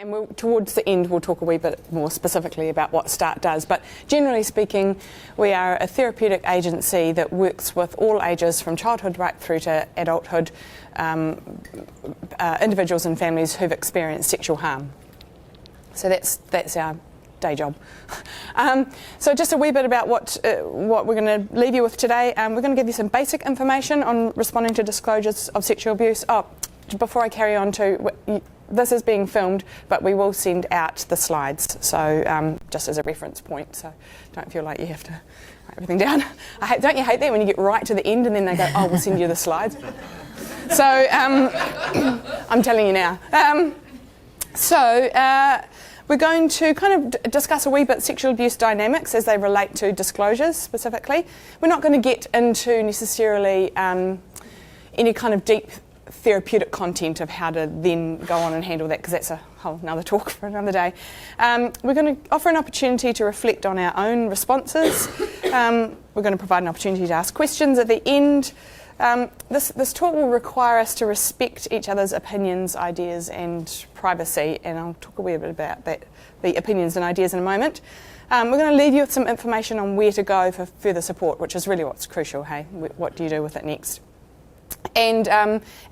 And towards the end, we'll talk a wee bit more specifically about what START does. But generally speaking, we are a therapeutic agency that works with all ages, from childhood right through to adulthood, individuals and families who've experienced sexual harm. So that's our day job. So just a wee bit about what we're going to leave you with today. We're going to give you some basic information on responding to disclosures of sexual abuse. Before I carry on this is being filmed, but we will send out the slides, so just as a reference point, so don't feel like you have to write everything down. Don't you hate that when you get right to the end and then they go, oh, we'll send you the slides? So I'm telling you now. We're going to kind of discuss a wee bit sexual abuse dynamics as they relate to disclosures specifically. We're not going to get into necessarily any kind of deep therapeutic content of how to then go on and handle that, because that's a whole another talk for another day. We're going to offer an opportunity to reflect on our own responses. We're going to provide an opportunity to ask questions at the end. This talk will require us to respect each other's opinions, ideas and privacy, and I'll talk a wee bit about the opinions and ideas in a moment. We're going to leave you with some information on where to go for further support, which is really what's crucial, hey? What do you do with it next? And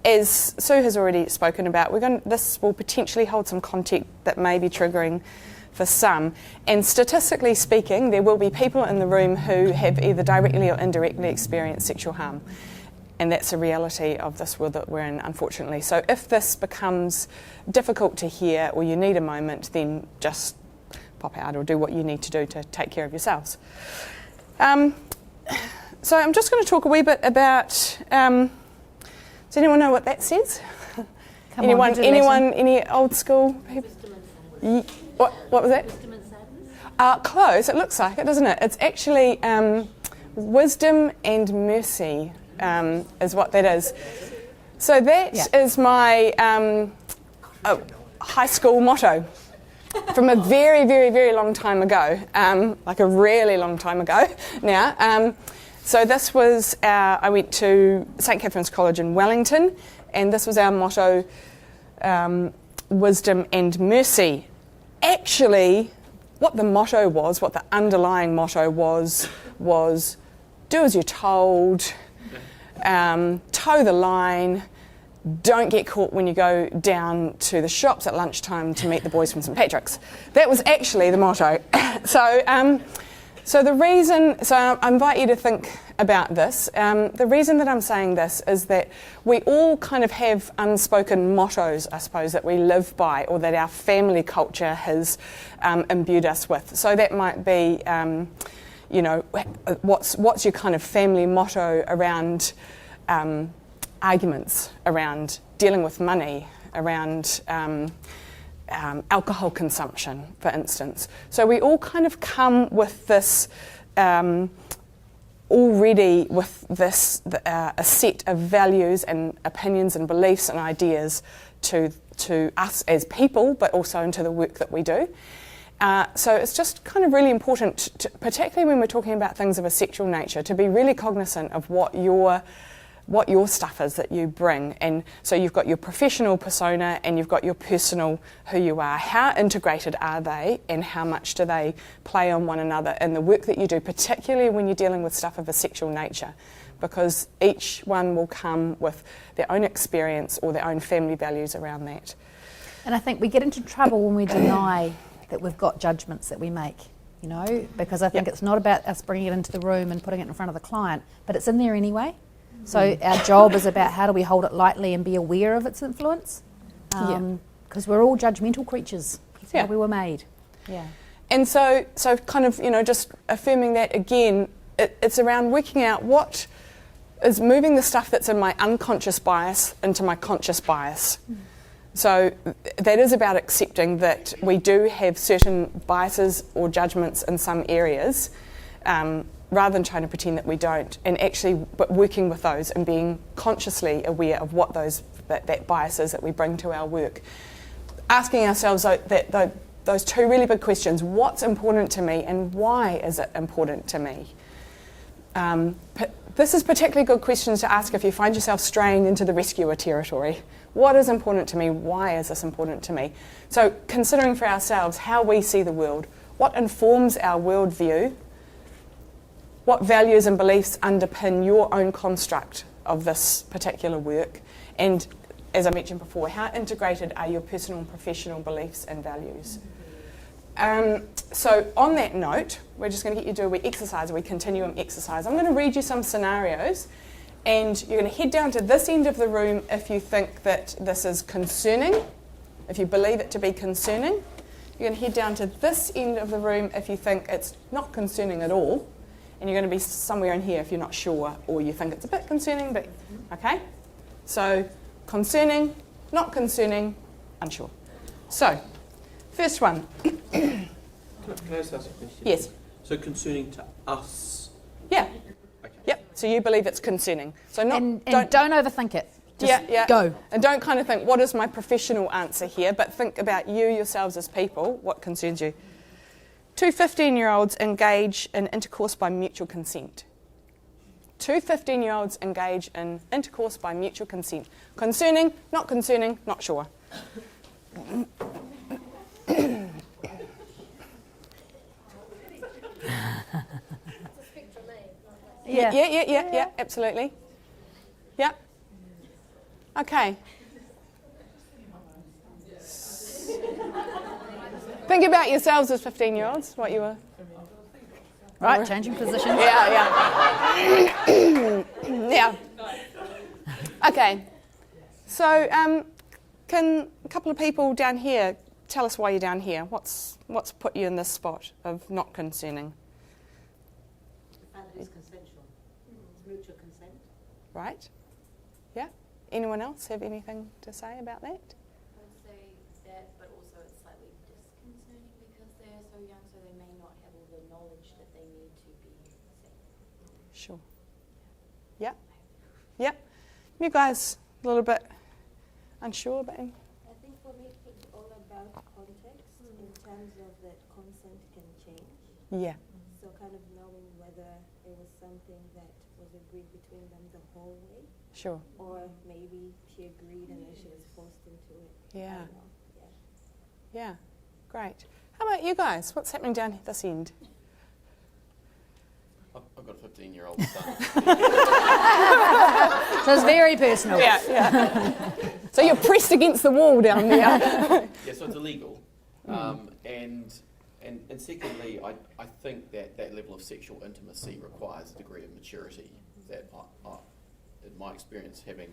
as Sue has already spoken about, this will potentially hold some content that may be triggering for some. And statistically speaking, there will be people in the room who have either directly or indirectly experienced sexual harm. And that's a reality of this world that we're in, unfortunately. So if this becomes difficult to hear or you need a moment, then just pop out or do what you need to do to take care of yourselves. So I'm just going to talk a wee bit about... does anyone know what that says? Anyone? Any old school people? What was that? Close. It looks like it, doesn't it? It's actually wisdom and mercy is what that is. So that is my high school motto from a very, very, very long time ago, like a really long time ago now. So this was I went to St Catherine's College in Wellington, and this was our motto, wisdom and mercy. Actually, what the underlying motto was do as you're told, toe the line, don't get caught when you go down to the shops at lunchtime to meet the boys from St Patrick's. That was actually the motto. So I invite you to think about this. The reason that I'm saying this is that we all kind of have unspoken mottos, I suppose, that we live by or that our family culture has imbued us with. So that might be, what's your kind of family motto around arguments, around dealing with money, around... alcohol consumption, for instance. So we all kind of come with this already with this a set of values and opinions and beliefs and ideas to us as people, but also into the work that we do. So it's just kind of really important, particularly when we're talking about things of a sexual nature, to be really cognizant of what your stuff is that you bring. And so you've got your professional persona and you've got your personal who you are. How integrated are they, and how much do they play on one another in the work that you do, particularly when you're dealing with stuff of a sexual nature? Because each one will come with their own experience or their own family values around that. And I think we get into trouble when we deny that we've got judgments that we make, because I think it's not about us bringing it into the room and putting it in front of the client, but it's in there anyway. So our job is about how do we hold it lightly and be aware of its influence, because we're all judgmental creatures. That's how we were made. Yeah. And so kind of, just affirming that again, it's around working out what is moving the stuff that's in my unconscious bias into my conscious bias. So that is about accepting that we do have certain biases or judgments in some areas, rather than trying to pretend that we don't, and actually but working with those and being consciously aware of what that bias is that we bring to our work. Asking ourselves those two really big questions: what's important to me and why is it important to me? This is particularly good questions to ask if you find yourself straying into the rescuer territory. What is important to me? Why is this important to me? So considering for ourselves how we see the world, what informs our worldview, what values and beliefs underpin your own construct of this particular work, and as I mentioned before, how integrated are your personal and professional beliefs and values? So on that note, we're just going to get you to do a wee exercise, a wee continuum exercise. I'm going to read you some scenarios, and you're going to head down to this end of the room if you think that this is concerning, if you believe it to be concerning. You're going to head down to this end of the room if you think it's not concerning at all, and you're going to be somewhere in here if you're not sure or you think it's a bit concerning, but okay? So concerning, not concerning, unsure. So, first one. Can I just ask a question? Yes. So concerning to us? Yeah. Okay. Yep. So you believe it's concerning. So not And don't overthink it. Just go. And don't kind of think, what is my professional answer here? But think about you yourselves as people. What concerns you? 2 15-year-olds engage in intercourse by mutual consent. 2 15-year-olds engage in intercourse by mutual consent. Concerning, not sure. Yeah, absolutely. Yeah. Okay. Think about yourselves as 15-year-olds, what you were. Right, changing positions. Yeah. Yeah. Okay. So, can a couple of people down here tell us why you're down here? What's put you in this spot of not concerning? The fact that it's consensual. It's mutual consent. Right? Yeah. Anyone else have anything to say about that? I would say that, but also it's slightly disconcerting because they're so young, so they may not have all the knowledge that they need to be safe. Sure. Yeah. Yep. You guys a little bit unsure, but I think for me it's all about context in terms of that consent can change. yeah. So kind of knowing whether it was something that was agreed between them the whole way, Sure. or maybe she agreed and then she was forced into it. I Yeah. don't know. Yeah. Yeah. Great. How about you guys? What's happening down this end? I've got a 15-year-old son. So it's very personal. Yeah. So you're pressed against the wall down there. Yeah, so it's illegal. And secondly, I think that level of sexual intimacy requires a degree of maturity that I in my experience having,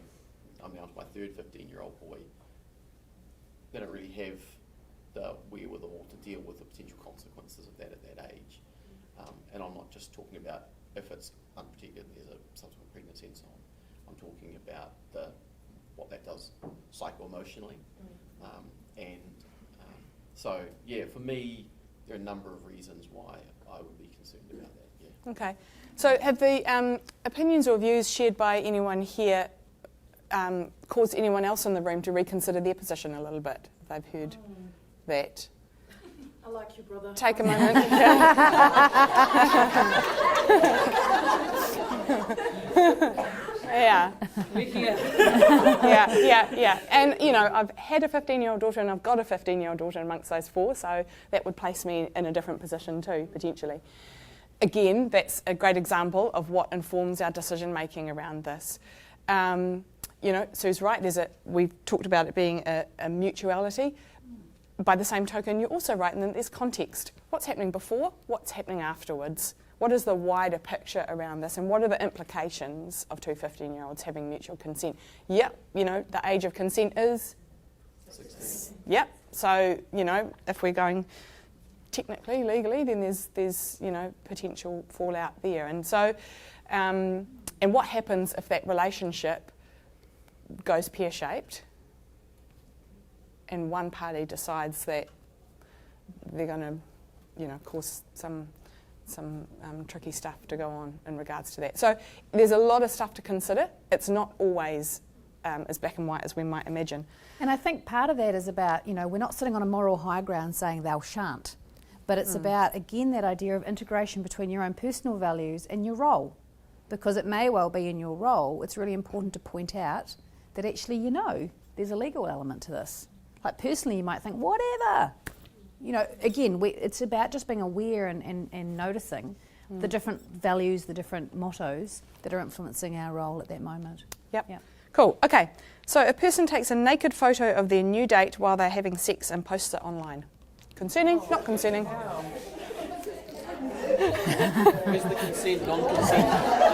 I'm now my third 15-year-old boy, they don't really have the wherewithal to deal with the potential consequences of that at that age. And I'm not just talking about if it's unprotected, there's a subsequent pregnancy and so on. I'm talking about what that does psycho-emotionally. So, yeah, for me, there are a number of reasons why I would be concerned about that, yeah. Okay. So have the opinions or views shared by anyone here caused anyone else in the room to reconsider their position a little bit? If they've heard that. I like you, brother. Take a moment. Yeah. Yeah. And, you know, I've had a 15-year-old daughter and I've got a 15-year-old daughter amongst those four, so that would place me in a different position too, potentially. Again, that's a great example of what informs our decision-making around this. You know, Sue's right, we've talked about it being a mutuality. By the same token, you're also right in that there's context. What's happening before? What's happening afterwards? What is the wider picture around this, and what are the implications of 2 15-year-olds having mutual consent? Yep, you know, the age of consent is 16. Yep. So, you know, if we're going technically, legally, then there's you know, potential fallout there. And so, and what happens if that relationship goes pear-shaped and one party decides that they're going to, you know, cause some tricky stuff to go on in regards to that. So there's a lot of stuff to consider. It's not always as black and white as we might imagine. And I think part of that is about, you know, we're not sitting on a moral high ground saying thou shan't, but it's about, again, that idea of integration between your own personal values and your role. because it may well be in your role, it's really important to point out that actually, there's a legal element to this. Like personally, you might think, whatever. Again, it's about just being aware and noticing the different values, the different mottos that are influencing our role at that moment. Yep. Cool. Okay. So a person takes a naked photo of their new date while they're having sex and posts it online. Concerning? Not concerning. Where's the consent, non-consent?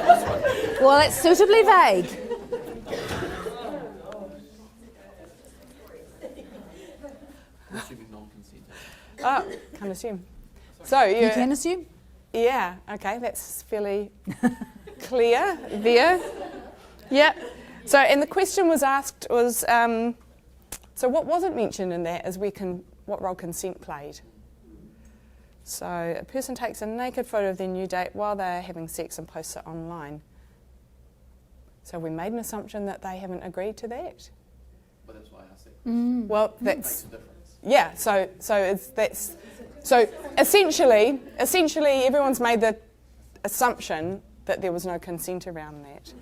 This one. Well, it's suitably vague. Assuming non-consent. Oh, can't assume. So You can assume? Yeah. Okay. That's fairly clear there. Yeah. So, and the question was asked was, so what wasn't mentioned in that is what role consent played. So a person takes a naked photo of their new date while they're having sex and posts it online. So we made an assumption that they haven't agreed to that. But that's why I asked that. Well, Makes that's a difference. yeah. So essentially everyone's made the assumption that there was no consent around that.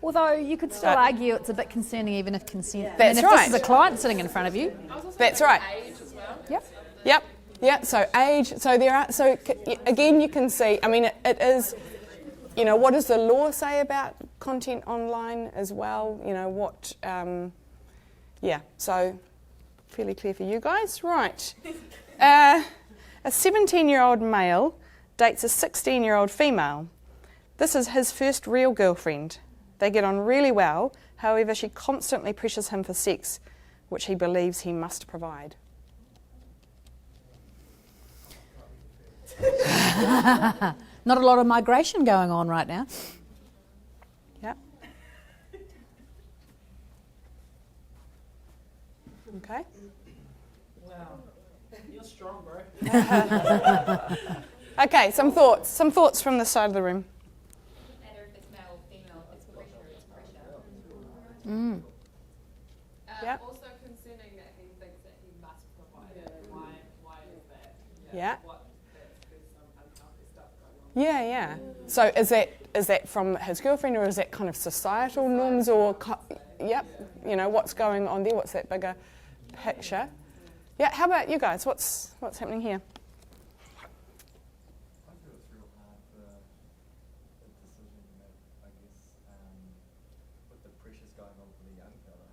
Although you could still argue it's a bit concerning even if consent. That's if right. this is a client sitting in front of you. That's right. Age as well. Yep. Yep. Yeah. So age. So there are. So again, you can see. I mean, it is. What does the law say about content online as well? What. Yeah. So fairly clear for you guys, right? A 17-year-old male dates a 16-year-old female. This is his first real girlfriend. They get on really well. However, she constantly pressures him for sex, which he believes he must provide. Not a lot of migration going on right now. Yeah. Okay. Wow. You're strong, bro. Okay, some thoughts from this side of the room. Matter if it's male or female, it's pressure. Yeah. Also concerning that he thinks that he must provide it. Why is that? Yeah. There's some unhealthy stuff going on. Yeah. So is that from his girlfriend, or is that kind of societal norms, or yep, what's going on there? What's that bigger picture? Yeah. How about you guys? What's happening here? I feel it's real hard for a decision that, I guess, with the pressures going on for the young fella,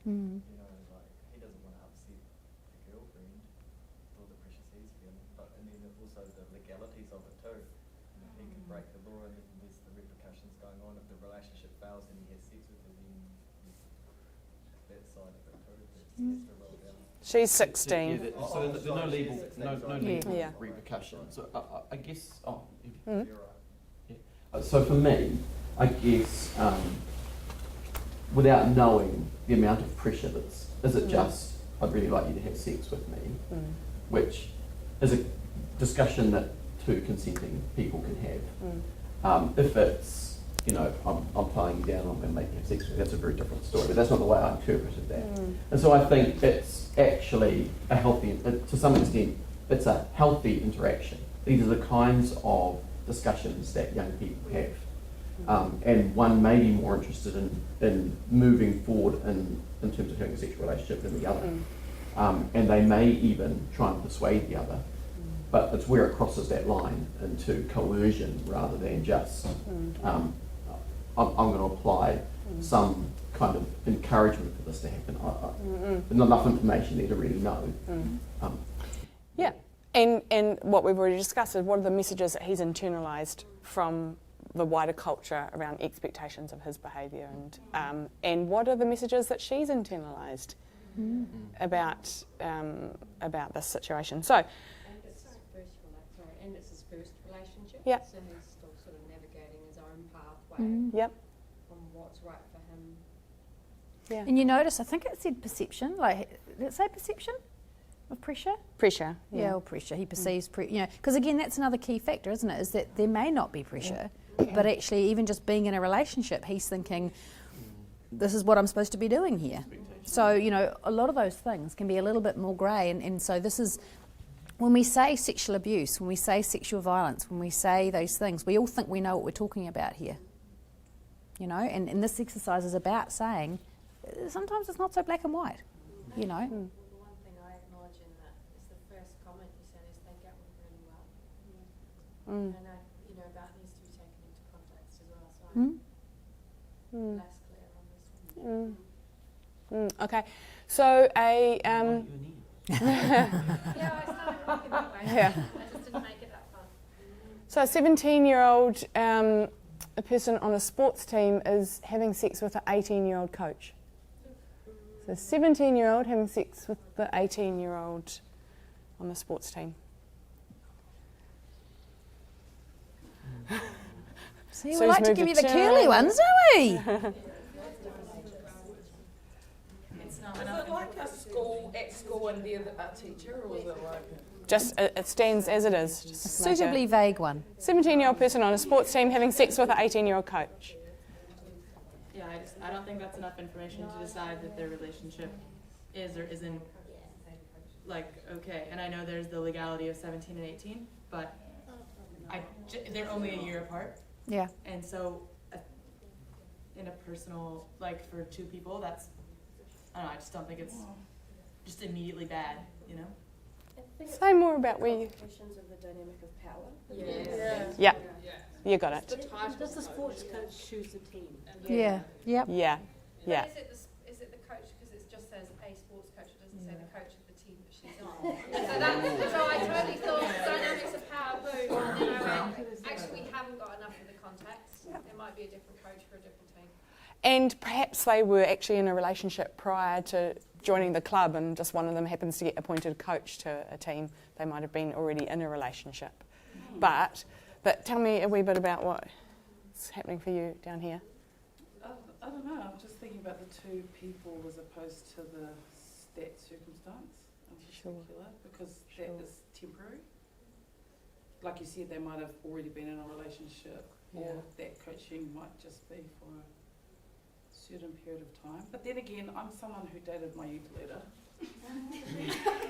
he doesn't want to upset the girlfriend with all the pressures he's feeling, and then also the legalities of it too. He can break the law, and then there's the repercussions going on if the relationship fails and he has sex with her, then that side of it too, that has to roll down. She's 16. Yeah, so there's no legal, no legal Yeah. repercussions. So I guess. Mm. So for me, I guess without knowing the amount of pressure is it just I'd really like you to have sex with me, which is a discussion that two consenting people can have. If it's I'm tying you down, I'm going to make you have sex with you, that's a very different story. But that's not the way I interpreted that. And so I think it's actually a healthy, to some extent, it's a healthy interaction. These are the kinds of discussions that young people have. And one may be more interested in moving forward in terms of having a sexual relationship than the other. And they may even try and persuade the other. But it's where it crosses that line into coercion rather than just I'm going to apply some kind of encouragement for this to happen. There's not enough information there to really know. Yeah. And what we've already discussed is what are the messages that he's internalised from the wider culture around expectations of his behaviour, and what are the messages that she's internalised about this situation. So. And it's his first relationship. Yeah. So he's still sort of navigating his own pathway Yep. on what's right for him. Yeah. And you notice, I think it said perception. Did it say perception of pressure? Pressure. Yeah, or pressure. He perceives because again, that's another key factor, isn't it? Is that there may not be pressure, but actually, even just being in a relationship, he's thinking, this is what I'm supposed to be doing here. So, a lot of those things can be a little bit more grey, and so this is, when we say sexual abuse, when we say sexual violence, when we say those things, we all think we know what we're talking about here. you know, and this exercise is about saying sometimes it's not so black and white, you know. The one thing I acknowledge in that is the first comment you said is they get on really well. And that needs to be taken into context as well, so I'm less clear on this one. Okay, so a Yeah, I started walking that way. Yeah. I just didn't make it that far. So a 17-year-old a person on a sports team is having sex with an 18-year-old coach. So a 17-year-old having sex with the 18-year-old on the sports team. See, So we he's like to moved give to you the Chile. curly ones, don't we? It's not. Is it like a school at school and they're a teacher, or is it like? Just it stands as it is. Just make Suitably vague one. 17-year-old person on a sports team having sex with an 18-year-old coach. Yeah, I don't think that's enough information to decide that their relationship is or isn't like okay. And I know there's the legality of 17 and 18, but they're only a year apart. Yeah. And so, in a personal, like for two people, that's I don't know. I just don't think it's just immediately bad, you know. Say more about where you. Implications of the dynamic of power. Yeah, you got it. Does the sports coach choose the team? Yeah. Yep. Yeah, yeah. But is it the coach, because it just says a sports coach, it doesn't say the coach of the team that she's on. So I totally thought dynamics of power, boom, and then I went, actually we haven't got enough of the context. It might be a different coach for a different team. And perhaps they were actually in a relationship prior to joining the club, and just one of them happens to get appointed coach to a team. They might have been already in a relationship. But tell me a wee bit about what's happening for you down here. I don't know, I'm just thinking about the two people as opposed to that circumstance in particular, because that is temporary. Like you said, they might have already been in a relationship, or that coaching might just be for a certain period of time. But then again, I'm someone who dated my youth leader.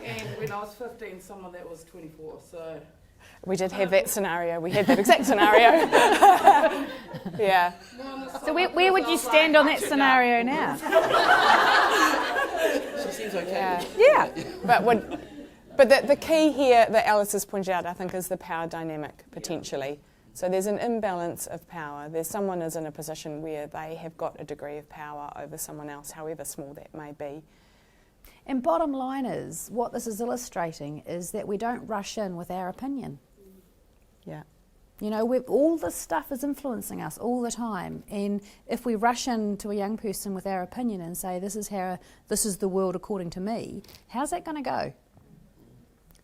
And when I was 15, someone that was 24, so... We did have that scenario. We had that exact scenario. Yeah. So where would you stand on that scenario now? She seems okay. Yeah. But the key here that Alice has pointed out, I think, is the power dynamic, potentially. So there's an imbalance of power. There's someone is in a position where they have got a degree of power over someone else, however small that may be. And bottom line is, what this is illustrating is that we don't rush in with our opinion. Yeah. You know, all this stuff is influencing us all the time. And if we rush into a young person with our opinion and say, this is the world according to me, how's that going to go?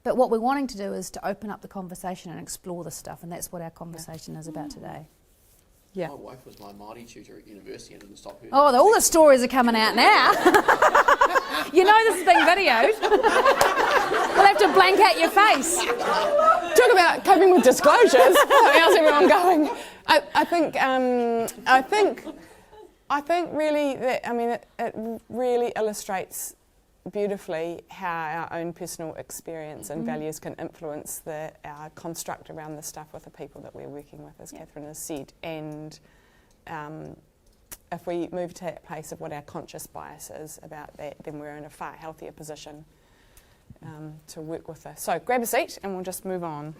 But what we're wanting to do is to open up the conversation and explore this stuff, and that's what our conversation is about today. Yeah. My wife was my Māori tutor at university and didn't stop her. Oh, all the stories are coming out now. You know this is being videoed. We'll have to blank out your face. Talk about coping with disclosures. How's everyone going? I think really that, I mean, it really illustrates beautifully how our own personal experience and values can influence our construct around the stuff with the people that we're working with, as Catherine has said. And if we move to that place of what our conscious bias is about that, then we're in a far healthier position to work with this. So grab a seat and we'll just move on.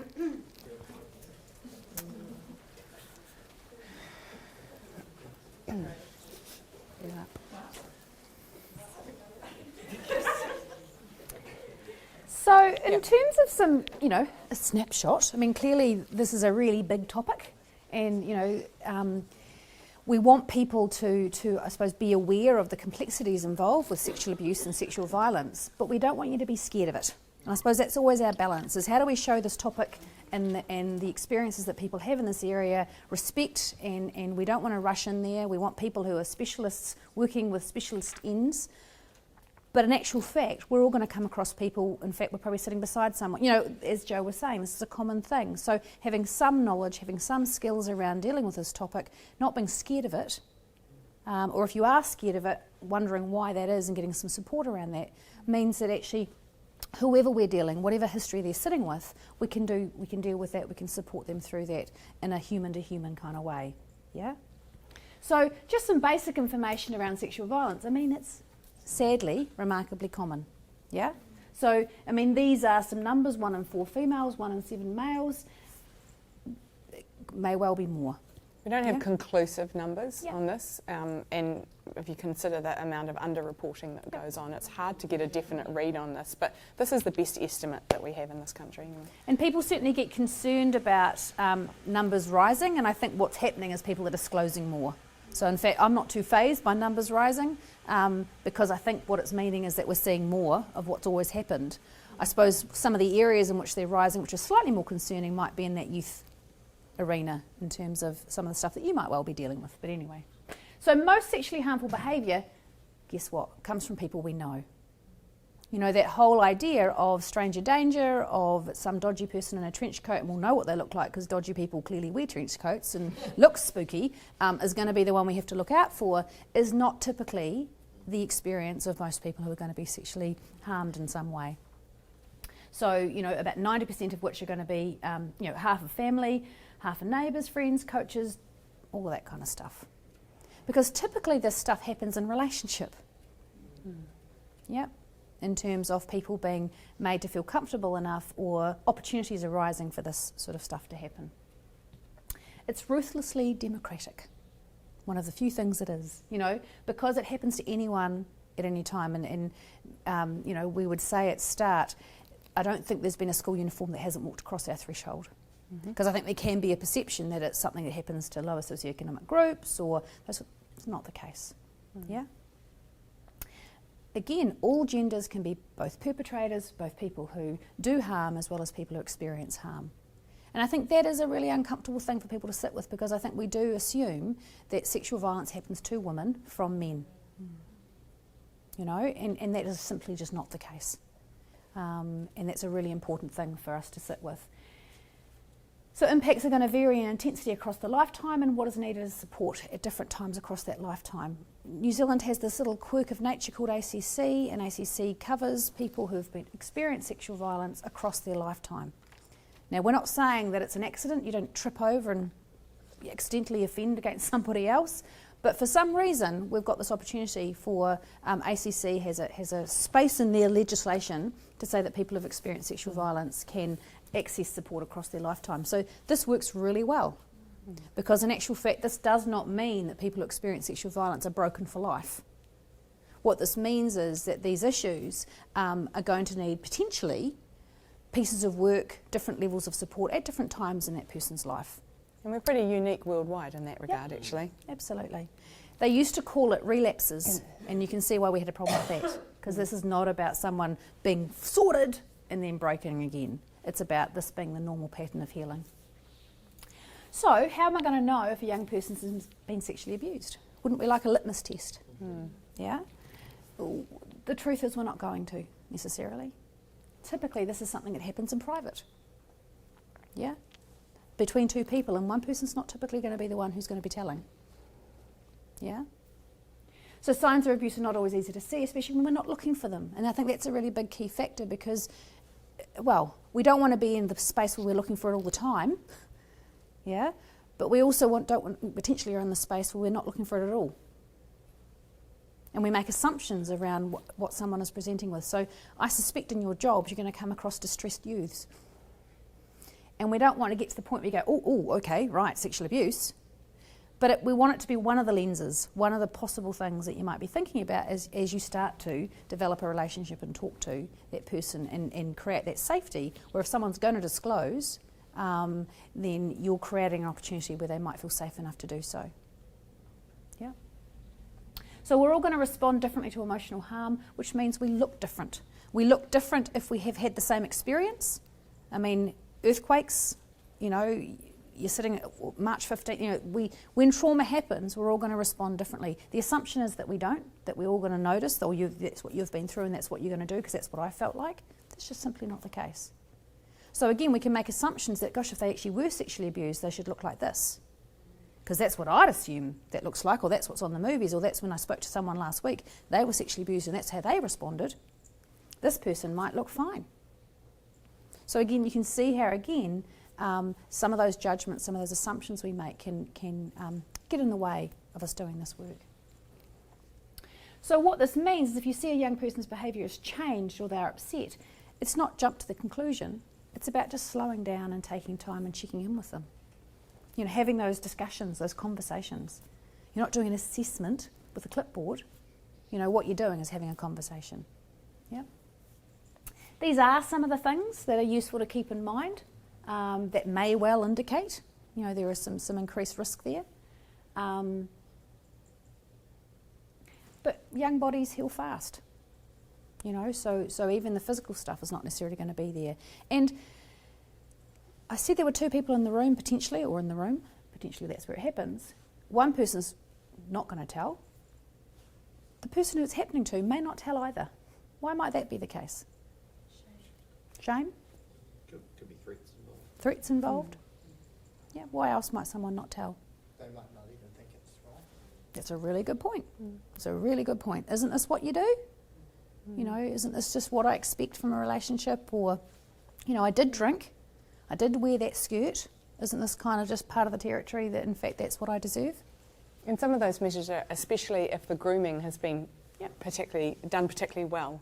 So in terms of some, a snapshot, I mean, clearly this is a really big topic, and, we want people to, I suppose, be aware of the complexities involved with sexual abuse and sexual violence, but we don't want you to be scared of it. And I suppose that's always our balance, is how do we show this topic and the experiences that people have in this area respect, and we don't want to rush in there. We want people who are specialists working with specialist ends. But in actual fact, we're all going to come across people, in fact, we're probably sitting beside someone. As Joe was saying, this is a common thing. So having some knowledge, having some skills around dealing with this topic, not being scared of it, or if you are scared of it, wondering why that is and getting some support around that, means that actually whoever we're dealing, whatever history they're sitting with, we can deal with that, we can support them through that in a human-to-human kind of way. Yeah? So just some basic information around sexual violence. I mean, it's sadly remarkably common. Yeah? So, I mean, these are some numbers: 1 in 4 females, 1 in 7 males. It may well be more. We don't have conclusive numbers Yeah. on this, and if you consider the amount of underreporting that goes on, it's hard to get a definite read on this, but this is the best estimate that we have in this country. And people certainly get concerned about numbers rising, and I think what's happening is people are disclosing more. So in fact, I'm not too fazed by numbers rising, because I think what it's meaning is that we're seeing more of what's always happened. I suppose some of the areas in which they're rising, which is slightly more concerning, might be in that youth arena in terms of some of the stuff that you might well be dealing with. But anyway, so most sexually harmful behaviour, guess what, comes from people we know. You know, that whole idea of stranger danger, of some dodgy person in a trench coat, and we'll know what they look like because dodgy people clearly wear trench coats and look spooky, is going to be the one we have to look out for, is not typically the experience of most people who are going to be sexually harmed in some way. So, you know, about 90% of which are going to be, you know, half of family, half of neighbours, friends, coaches, all of that kind of stuff. Because typically this stuff happens in relationship. Yeah, in terms of people being made to feel comfortable enough or opportunities arising for this sort of stuff to happen. It's ruthlessly democratic. One of the few things it is, you know, because it happens to anyone at any time. And you know, we would say at start, I don't think there's been a school uniform that hasn't walked across our threshold. Because I think there can be a perception that it's something that happens to lower socioeconomic groups, or that's not the case. Yeah. Again, all genders can be both perpetrators, both people who do harm as well as people who experience harm. And I think that is a really uncomfortable thing for people to sit with, because I think we do assume that sexual violence happens to women from men. You know, and that is simply just not the case. And that's a really important thing for us to sit with. So impacts are going to vary in intensity across the lifetime, and what is needed is support at different times across that lifetime. New Zealand has this little quirk of nature called ACC, and ACC covers people who have experienced sexual violence across their lifetime. Now, we're not saying that it's an accident, you don't trip over and accidentally offend against somebody else, but for some reason we've got this opportunity for ACC has a space in their legislation to say that people who have experienced sexual violence can access support across their lifetime. So this works really well, because in actual fact this does not mean that people who experience sexual violence are broken for life. What this means is that these issues are going to need potentially pieces of work, different levels of support at different times in that person's life. And we're pretty unique worldwide in that regard, actually. Absolutely. They used to call it relapses, and you can see why we had a problem with that, because this is not about someone being sorted and then breaking again. It's about this being the normal pattern of healing. So, how am I going to know if a young person has been sexually abused? Wouldn't we like a litmus test? Yeah? The truth is we're not going to, necessarily. Typically, this is something that happens in private. Yeah? Between two people, and one person's not typically going to be the one who's going to be telling. Yeah? So signs of abuse are not always easy to see, especially when we're not looking for them. And I think that's a really big key factor, because, well, we don't want to be in the space where we're looking for it all the time. Yeah? But we also potentially are in the space where we're not looking for it at all. And we make assumptions around what someone is presenting with. So I suspect in your jobs you're going to come across distressed youths. And we don't want to get to the point where you go, okay, right, sexual abuse. But we want it to be one of the lenses, one of the possible things that you might be thinking about as you start to develop a relationship and talk to that person and create that safety, where if someone's going to disclose, then you're creating an opportunity where they might feel safe enough to do so. Yeah. So we're all going to respond differently to emotional harm, which means we look different. We look different if we have had the same experience. I mean, earthquakes, you know, you're sitting at March 15th, you know, when trauma happens, we're all going to respond differently. The assumption is that we don't, that we're all going to notice, that's what you've been through and that's what you're going to do because that's what I felt like. That's just simply not the case. So again, we can make assumptions that, gosh, if they actually were sexually abused, they should look like this. Because that's what I'd assume that looks like, or that's what's on the movies, or that's when I spoke to someone last week, they were sexually abused and that's how they responded. This person might look fine. So again, you can see how, again, some of those judgments, some of those assumptions we make can get in the way of us doing this work. So what this means is if you see a young person's behaviour has changed or they're upset, it's not jump to the conclusion. It's about just slowing down and taking time and checking in with them. You know, having those discussions, those conversations. You're not doing an assessment with a clipboard. You know, what you're doing is having a conversation. Yeah. These are some of the things that are useful to keep in mind that may well indicate, you know, there is some increased risk there. But young bodies heal fast, you know, so even the physical stuff is not necessarily going to be there. And I said there were two people in the room potentially, potentially that's where it happens. One person's not going to tell. The person who it's happening to may not tell either. Why might that be the case? Shame? Could be threats involved. Threats involved? Yeah, why else might someone not tell? They might not even think it's right. That's a really good point. It's a really good point. Isn't this what you do? You know, isn't this just what I expect from a relationship? Or, you know, I did drink, I did wear that skirt. Isn't this kind of just part of the territory that in fact that's what I deserve? And some of those measures are, especially if the grooming has been done particularly well,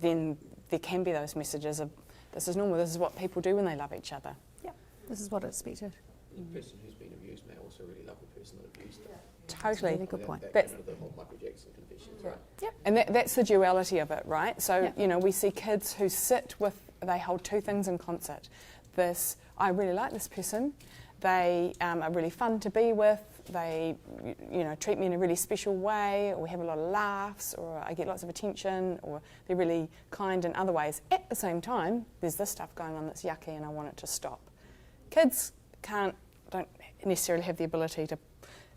then there can be those messages of this is normal, this is what people do when they love each other. Yeah, this is what it's expected. The person who's been abused may also really love the person that abused them. Totally. Really good point. That's kind of the whole Michael Jackson confessions, right? Yep. And that's the duality of it, right? So, you know, we see kids who they hold two things in concert. This, I really like this person, they are really fun to be with, they, you know, treat me in a really special way, or we have a lot of laughs, or I get lots of attention, or they're really kind in other ways. At the same time, there's this stuff going on that's yucky and I want it to stop. Kids don't necessarily have the ability to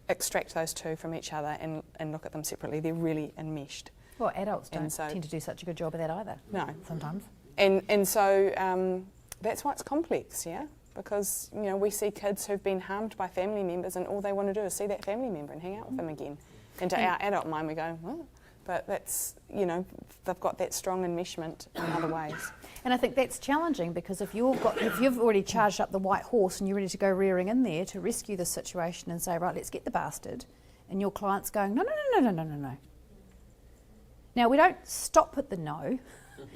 extract those two from each other and look at them separately. They're really enmeshed. Well, adults don't tend to do such a good job of that either. No. Sometimes. And so that's why it's complex, yeah? Because, you know, we see kids who've been harmed by family members and all they want to do is see that family member and hang out with them again. And to our adult mind we go, well, but that's, you know, they've got that strong enmeshment in other ways. And I think that's challenging because if you've already charged up the white horse and you're ready to go rearing in there to rescue the situation and say, right, let's get the bastard, and your client's going, no. Now, we don't stop at the no,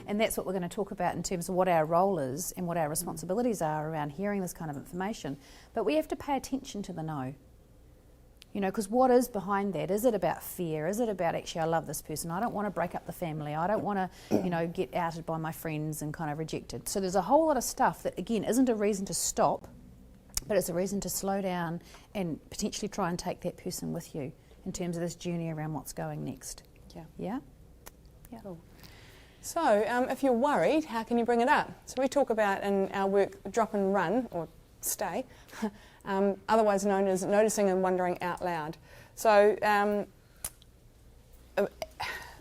and that's what we're going to talk about in terms of what our role is and what our responsibilities are around hearing this kind of information. But we have to pay attention to the no. You know, because what is behind that? Is it about fear? Is it about, actually, I love this person, I don't want to break up the family, I don't want to, you know, get outed by my friends and kind of rejected. So there's a whole lot of stuff that, again, isn't a reason to stop, but it's a reason to slow down and potentially try and take that person with you in terms of this journey around what's going next. Yeah. Yeah? Yeah. Cool. So if you're worried, how can you bring it up? So we talk about in our work drop and run, or stay, otherwise known as noticing and wondering out loud. So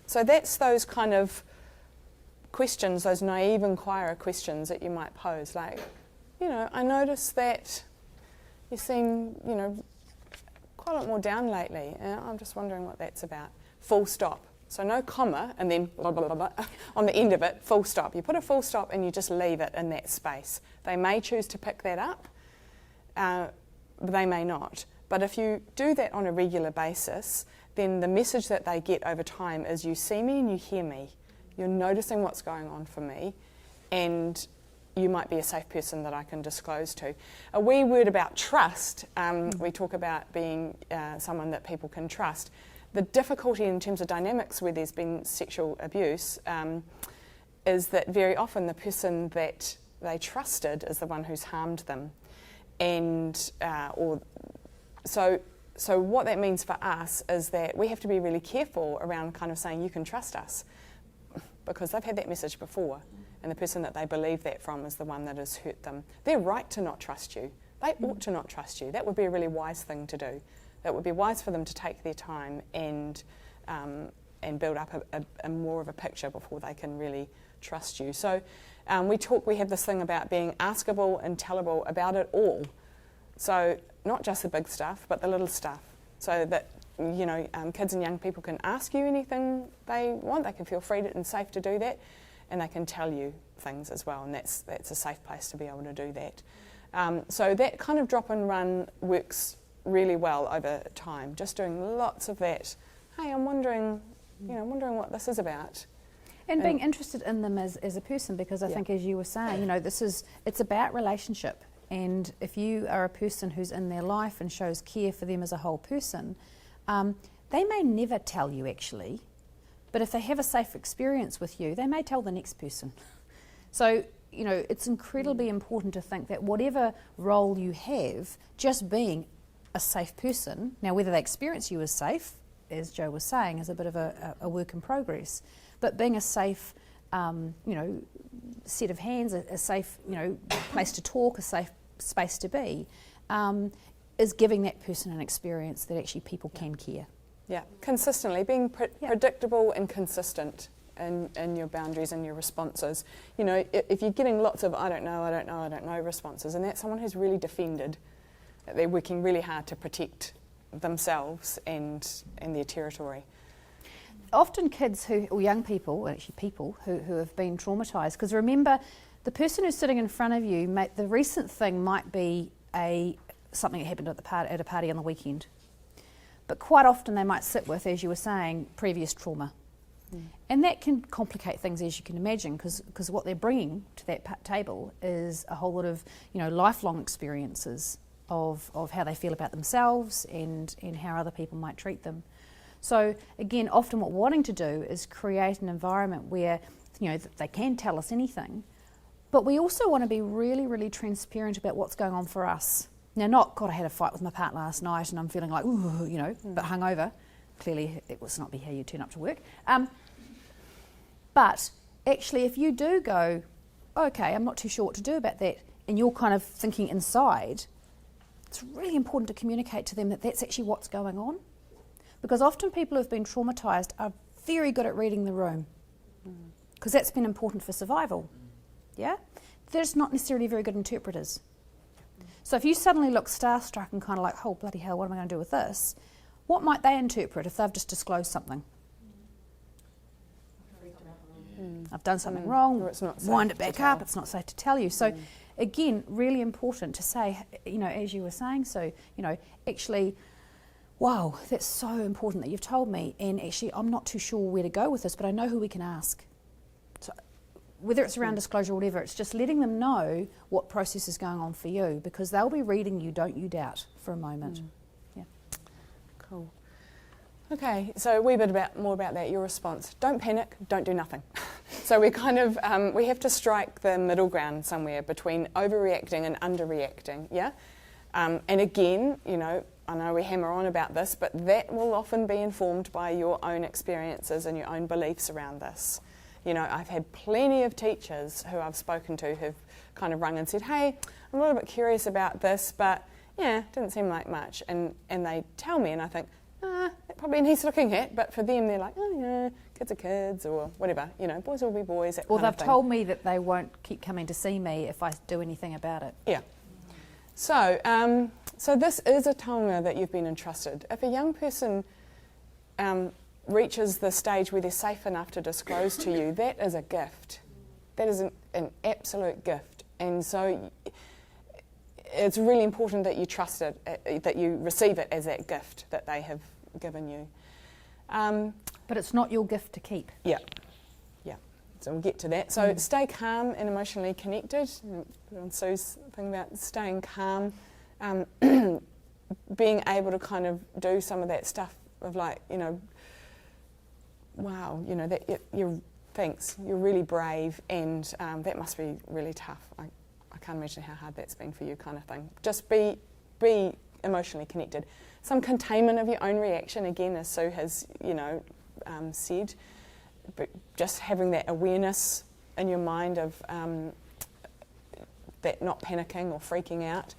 so that's those kind of questions, those naive inquirer questions that you might pose, like, you know, I noticed that you seem, you know, quite a lot more down lately, and I'm just wondering what that's about. Full stop. So no comma and then blah, blah, blah, blah, on the end of it, full stop. You put a full stop and you just leave it in that space. They may choose to pick that up, they may not. But if you do that on a regular basis, then the message that they get over time is you see me and you hear me. You're noticing what's going on for me, and you might be a safe person that I can disclose to. A wee word about trust. We talk about being someone that people can trust. The difficulty in terms of dynamics where there's been sexual abuse is that very often the person that they trusted is the one who's harmed them. And so what that means for us is that we have to be really careful around kind of saying you can trust us, because they've had that message before, and the person that they believe that from is the one that has hurt them. They're right to not trust you. They ought to not trust you. That would be a really wise thing to do. That would be wise for them to take their time and build up a more of a picture before they can really trust you. So we have this thing about being askable and tellable about it all. So not just the big stuff, but the little stuff. So that, you know, kids and young people can ask you anything they want. They can feel free and safe to do that, and they can tell you things as well. And that's a safe place to be able to do that. So that kind of drop and run works really well over time, just doing lots of that. Hey, I'm wondering what this is about. And being interested in them as a person, because I think, as you were saying, it's about relationship. And if you are a person who's in their life and shows care for them as a whole person, they may never tell you actually, but if they have a safe experience with you, they may tell the next person. So, it's incredibly important to think that whatever role you have, just being a safe person, now whether they experience you as safe, as Joe was saying, is a bit of a work in progress, but being a safe, set of hands, a safe, place to talk, a safe space to be, is giving that person an experience that actually people can care. Yeah, consistently, being predictable and consistent in your boundaries and your responses. If you're getting lots of I don't know responses, and that's someone who's really defended, they're working really hard to protect themselves and their territory. Often kids or young people, actually people who have been traumatised, because remember, the person who's sitting in front of you, the recent thing might be something that happened at a party on the weekend. But quite often they might sit with, as you were saying, previous trauma. And that can complicate things, as you can imagine, because what they're bringing to that table is a whole lot of lifelong experiences of how they feel about themselves and how other people might treat them. So again, often what we're wanting to do is create an environment where they can tell us anything, but we also want to be really, really transparent about what's going on for us. Now, not, God, I had a fight with my partner last night and I'm feeling like, ooh, but hungover. Clearly, it was not be how you turn up to work. But actually, if you do go, okay, I'm not too sure what to do about that, and you're kind of thinking inside, it's really important to communicate to them that that's actually what's going on. Because often people who've been traumatised are very good at reading the room, because that's been important for survival. Yeah? They're just not necessarily very good interpreters. So if you suddenly look starstruck and kind of like, oh, bloody hell, what am I going to do with this? What might they interpret if they've just disclosed something? I've done something wrong, wind it back up, it's not safe to tell you. So again, really important to say, as you were saying, so, actually, wow, that's so important that you've told me, and actually I'm not too sure where to go with this, but I know who we can ask. So whether it's around disclosure or whatever, it's just letting them know what process is going on for you, because they'll be reading you, don't you doubt, for a moment. Yeah. Cool. Okay, so a wee bit more about that, your response. Don't panic, don't do nothing. So we kind of, we have to strike the middle ground somewhere between overreacting and underreacting, yeah? And again, I know we hammer on about this, but that will often be informed by your own experiences and your own beliefs around this. I've had plenty of teachers who I've spoken to who've kind of rung and said, hey, I'm a little bit curious about this, but yeah, didn't seem like much. And they tell me, and I think, that probably needs looking at, but for them, they're like, oh yeah, kids are kids, or whatever, boys will be boys, that Or kind of they've thing. told me that they won't keep coming to see me if I do anything about it. Yeah. So this is a taonga that you've been entrusted. If a young person reaches the stage where they're safe enough to disclose to you, that is a gift. That is an absolute gift. And so it's really important that you trust it, that you receive it as that gift that they have given you. But it's not your gift to keep. Yeah. So we'll get to that. So stay calm and emotionally connected. On Sue's thing about staying calm, being able to kind of do some of that stuff of like, wow, that thanks, you're really brave, and that must be really tough. I can't imagine how hard that's been for you, kind of thing. Just be emotionally connected. Some containment of your own reaction, again, as Sue has, said. But just having that awareness in your mind of that not panicking or freaking out.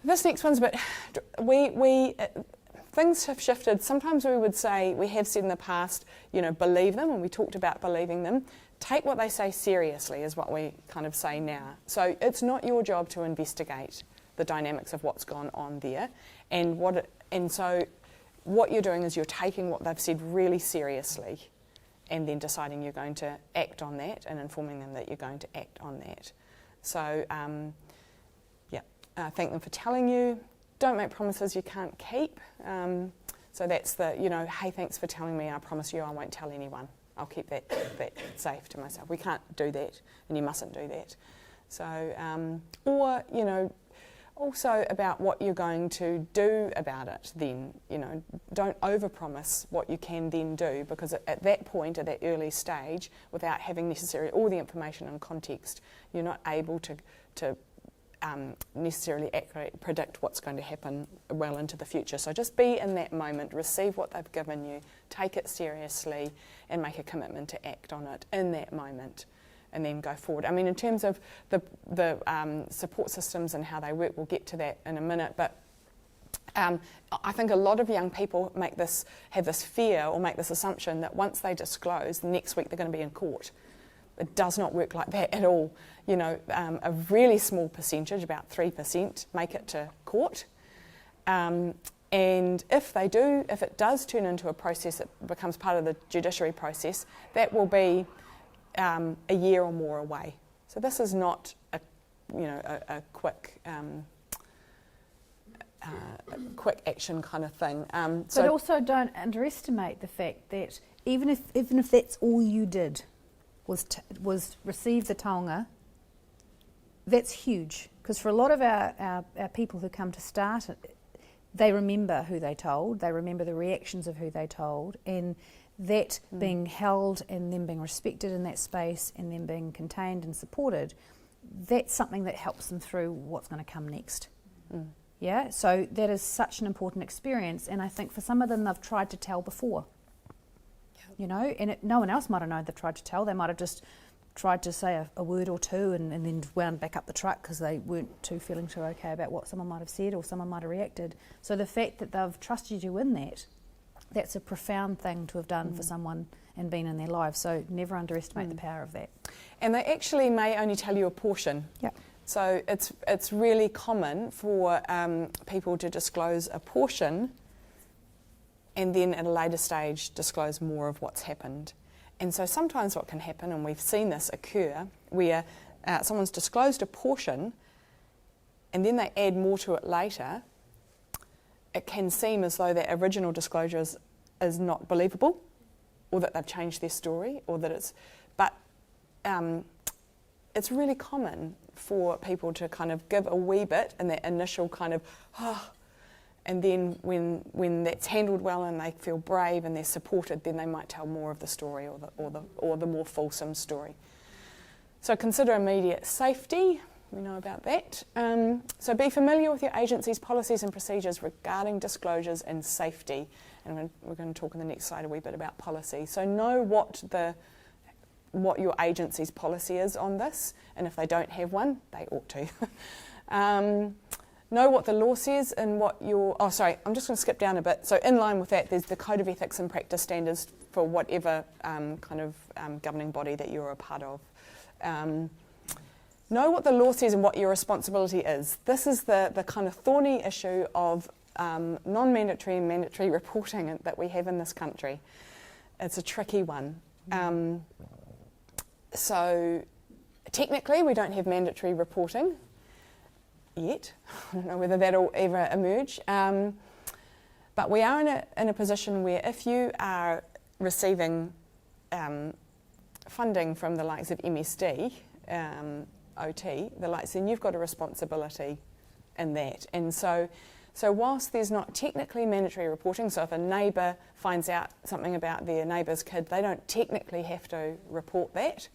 This next one's a bit, things have shifted. Sometimes we would say, we have said in the past, believe them, and we talked about believing them. Take what they say seriously is what we kind of say now. So it's not your job to investigate the dynamics of what's gone on there, and so what you're doing is you're taking what they've said really seriously and then deciding you're going to act on that and informing them that you're going to act on that. So, thank them for telling you, don't make promises you can't keep. So that's the, hey, thanks for telling me, I promise you I won't tell anyone. I'll keep that safe to myself. We can't do that, and you mustn't do that. So, also about what you're going to do about it then. Don't overpromise what you can then do, because at that point, at that early stage, without having necessarily all the information and context, you're not able to necessarily accurately predict what's going to happen well into the future. So just be in that moment, receive what they've given you, take it seriously, and make a commitment to act on it in that moment, and then go forward. I mean, in terms of the support systems and how they work, we'll get to that in a minute, but I think a lot of young people have this fear or make this assumption that once they disclose, the next week they're going to be in court. It does not work like that at all. A really small percentage, about 3%, make it to court. And if it does turn into a process that becomes part of the judiciary process, that will be a year or more away. So this is not a quick action kind of thing. But also don't underestimate the fact that even if that's all you did was receive the taonga, that's huge. Because for a lot of our people who come to start, they remember who they told, they remember the reactions of who they told, and that being held and them being respected in that space and them being contained and supported, that's something that helps them through what's going to come next. Yeah, so that is such an important experience, and I think for some of them they've tried to tell before. And no one else might have known they've tried to tell. They might have just tried to say a word or two and then wound back up the truck because they weren't feeling too okay about what someone might have said or someone might have reacted. So the fact that they've trusted you in that's a profound thing to have done for someone and been in their lives. So never underestimate the power of that. And they actually may only tell you a portion. Yep. So it's really common for people to disclose a portion and then at a later stage disclose more of what's happened. And so sometimes what can happen, and we've seen this occur, where someone's disclosed a portion and then they add more to it later, it can seem as though that original disclosure is not believable, or that they've changed their story, or that it's really common for people to kind of give a wee bit in that initial kind of, and then when that's handled well and they feel brave and they're supported, then they might tell more of the story or the more fulsome story. So consider immediate safety. We know about that. So be familiar with your agency's policies and procedures regarding disclosures and safety. And we're going to talk in the next slide a wee bit about policy. So know what your agency's policy is on this, and if they don't have one, they ought to. Know what the law says and what your... I'm just going to skip down a bit. So in line with that, there's the Code of Ethics and Practice Standards for whatever governing body that you're a part of. Know what the law says and what your responsibility is. This is the kind of thorny issue of non-mandatory and mandatory reporting that we have in this country. It's a tricky one. So technically we don't have mandatory reporting yet. I don't know whether that'll ever emerge. But we are in a position where if you are receiving funding from the likes of MSD, OT, then you've got a responsibility in that. And so whilst there's not technically mandatory reporting, so if a neighbour finds out something about their neighbour's kid, they don't technically have to report that.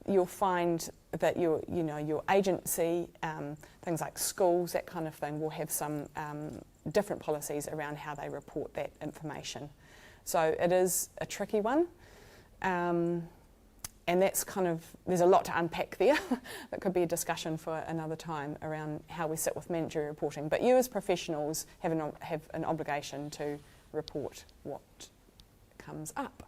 You'll find that your agency, things like schools, that kind of thing, will have some different policies around how they report that information. So it is a tricky one. And that's there's a lot to unpack there. That could be a discussion for another time around how we sit with mandatory reporting. But you as professionals have an obligation to report what comes up.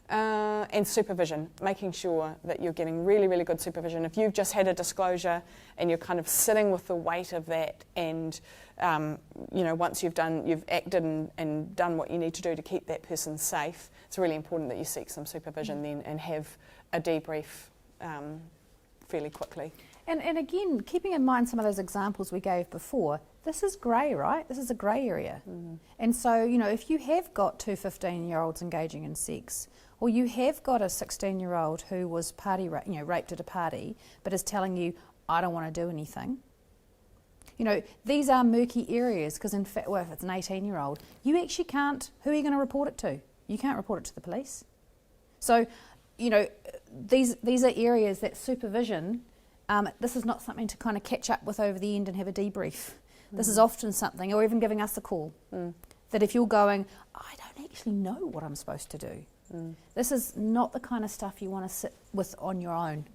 And supervision, making sure that you're getting really, really good supervision. If you've just had a disclosure and you're kind of sitting with the weight of that, and once you've acted and done what you need to do to keep that person safe, it's really important that you seek some supervision then and have a debrief fairly quickly. And again, keeping in mind some of those examples we gave before, this is grey, right? This is a grey area. And so, you know, if you have got two 15-year-olds engaging in sex, or you have got a 16-year-old who was raped at a party, but is telling you, I don't want to do anything. You know, these are murky areas because, in fact, well, if it's an 18-year-old, you actually can't, who are you going to report it to? You can't report it to the police. So, you know, these are areas that supervision, this is not something to kind of catch up with over the end and have a debrief. This is often something, or even giving us a call, that if you're going, I don't actually know what I'm supposed to do. This is not the kind of stuff you want to sit with on your own.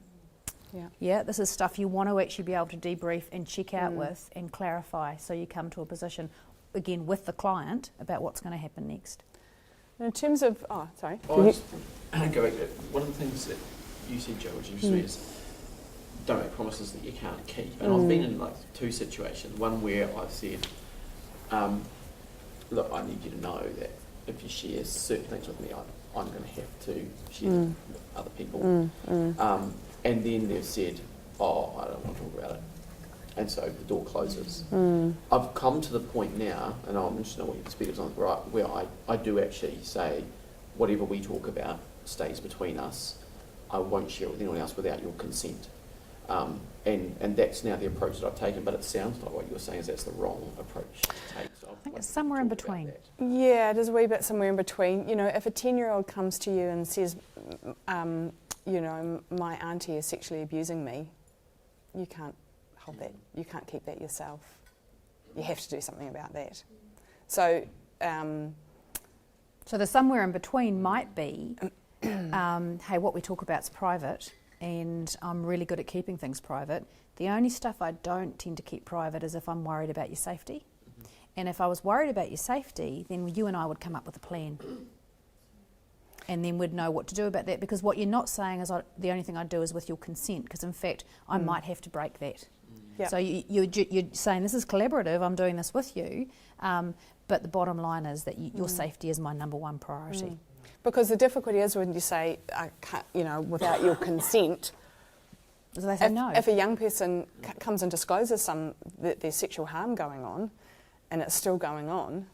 Yeah, this is stuff you want to actually be able to debrief and check out with and clarify, so you come to a position, again, with the client about what's going to happen next. In terms of, Go back to one of the things that you said, Joe, which you is don't make promises that you can't keep. And I've been in like two situations. One where I've said, look, I need you to know that if you share certain things with me, I'm going to have to share them with other people. And then they've said, oh, I don't want to talk about it. And so the door closes. I've come to the point now, and I'm interested to know what your perspectives on it, where I do actually say, whatever we talk about stays between us. I won't share it with anyone else without your consent. And that's now the approach that I've taken, but it sounds like what you're saying is that's the wrong approach to take. So I think it's somewhere in between. Yeah, it is a wee bit somewhere in between. You know, if a 10-year-old comes to you and says, you know, my auntie is sexually abusing me, you can't hold that. You can't keep that yourself. You have to do something about that. So, so the somewhere in between might be, hey, what we talk about is private, and I'm really good at keeping things private. The only stuff I don't tend to keep private is if I'm worried about your safety. And if I was worried about your safety, then you and I would come up with a plan. And then we'd know what to do about that, because what you're not saying is the only thing I'd do is with your consent, because in fact I might have to break that. Yep. So you're saying this is collaborative, I'm doing this with you, but the bottom line is that your safety is my number one priority. Because the difficulty is when you say, I can't, you know, without your consent, so they say no. If a young person comes and discloses that there's sexual harm going on, and it's still going on,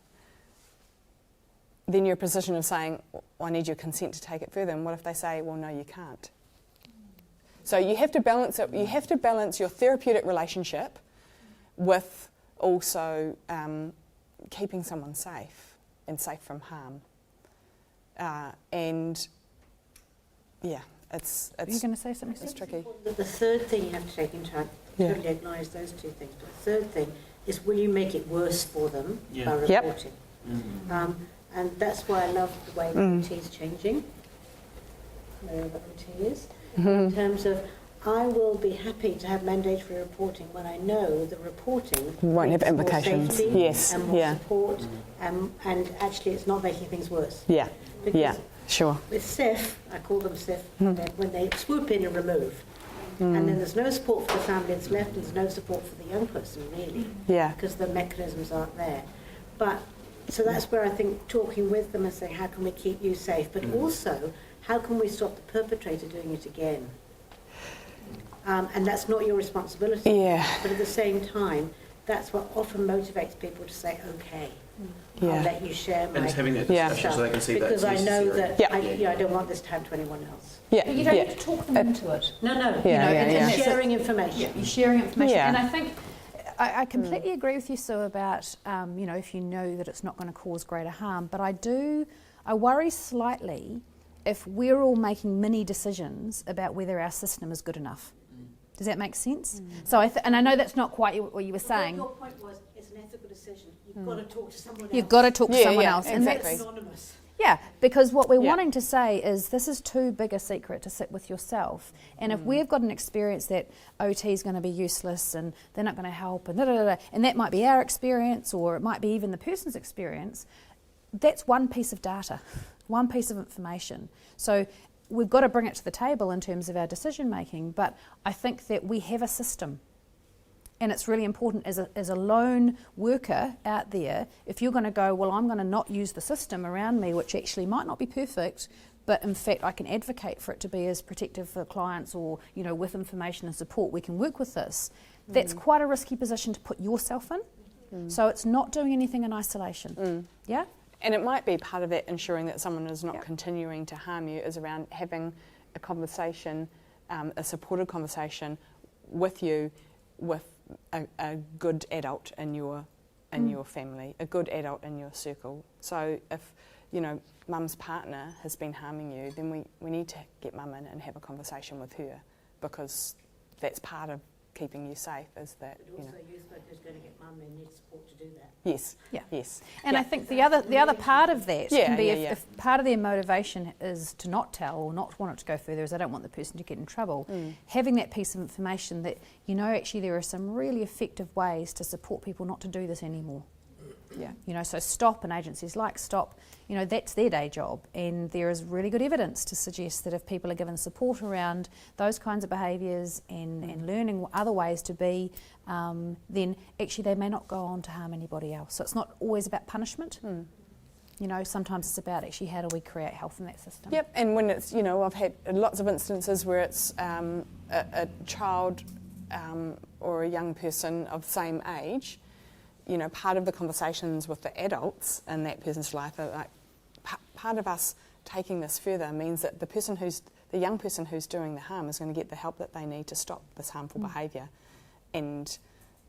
then you're in a position of saying, I need your consent to take it further. And what if they say, well, no, you can't? So you have to balance it. You have to balance your therapeutic relationship with also keeping someone safe and safe from harm. And yeah, it's Are you going to say something? It's tricky. The third thing you have to take into account, totally acknowledge those two things, but the third thing is, will you make it worse for them by reporting? And that's why I love the way OT is changing, wherever OT is, in terms of, I will be happy to have mandatory reporting when I know the reporting won't have brings more implications. safety Yes, and more support, and actually it's not making things worse. Yeah, Because sure. with SIF, I call them SIF, when they swoop in and remove, and then there's no support for the family that's left, and there's no support for the young person, really, because the mechanisms aren't there. But so that's where I think talking with them and saying, how can we keep you safe, but also, how can we stop the perpetrator doing it again? And that's not your responsibility. But at the same time, that's what often motivates people to say, okay, I'll let you share my and just having that discussion so they can see because that's I know necessary. that I don't want this to happen to anyone else. But you don't need to talk them into it. No. It's Sharing information. You're sharing information. And I think I completely agree with you, Sue, about you know, if you know that it's not going to cause greater harm. But I worry slightly if we're all making mini decisions about whether our system is good enough. Does that make sense? So and I know that's not quite what you were saying. Your point was, it's an ethical decision. You've got to talk to someone else. You've got to talk to someone else. Exactly. And that's anonymous. Yeah, because what we're wanting to say is this is too big a secret to sit with yourself. And if we've got an experience that OT is going to be useless and they're not going to help and and that might be our experience, or it might be even the person's experience, that's one piece of data, one piece of information. So we've got to bring it to the table in terms of our decision making, but I think that we have a system. And it's really important as a lone worker out there, if you're going to go, well, I'm going to not use the system around me, which actually might not be perfect, but in fact I can advocate for it to be as protective for clients, or with information and support we can work with this. That's quite a risky position to put yourself in. So it's not doing anything in isolation. Yeah? And it might be part of that ensuring that someone is not continuing to harm you is around having a conversation, a supported conversation with you, with a good adult in your family, a good adult in your circle. So if mum's partner has been harming you, then we need to get mum in and have a conversation with her, because that's part of keeping you safe, is that But also youth workers going to get mum and need support to do that. Yes. Yeah. Yes. And I think the other part of that can be if part of their motivation is to not tell or not want it to go further, is they don't want the person to get in trouble, having that piece of information that actually there are some really effective ways to support people not to do this anymore. So STOP and agencies like STOP, that's their day job, and there is really good evidence to suggest that if people are given support around those kinds of behaviours and learning other ways to be, then actually they may not go on to harm anybody else. So it's not always about punishment. Sometimes it's about actually how do we create health in that system. Yep, and when it's, I've had lots of instances where it's a child or a young person of the same age. Part of the conversations with the adults in that person's life are like, part of us taking this further means that the young person who's doing the harm is going to get the help that they need to stop this harmful behaviour, and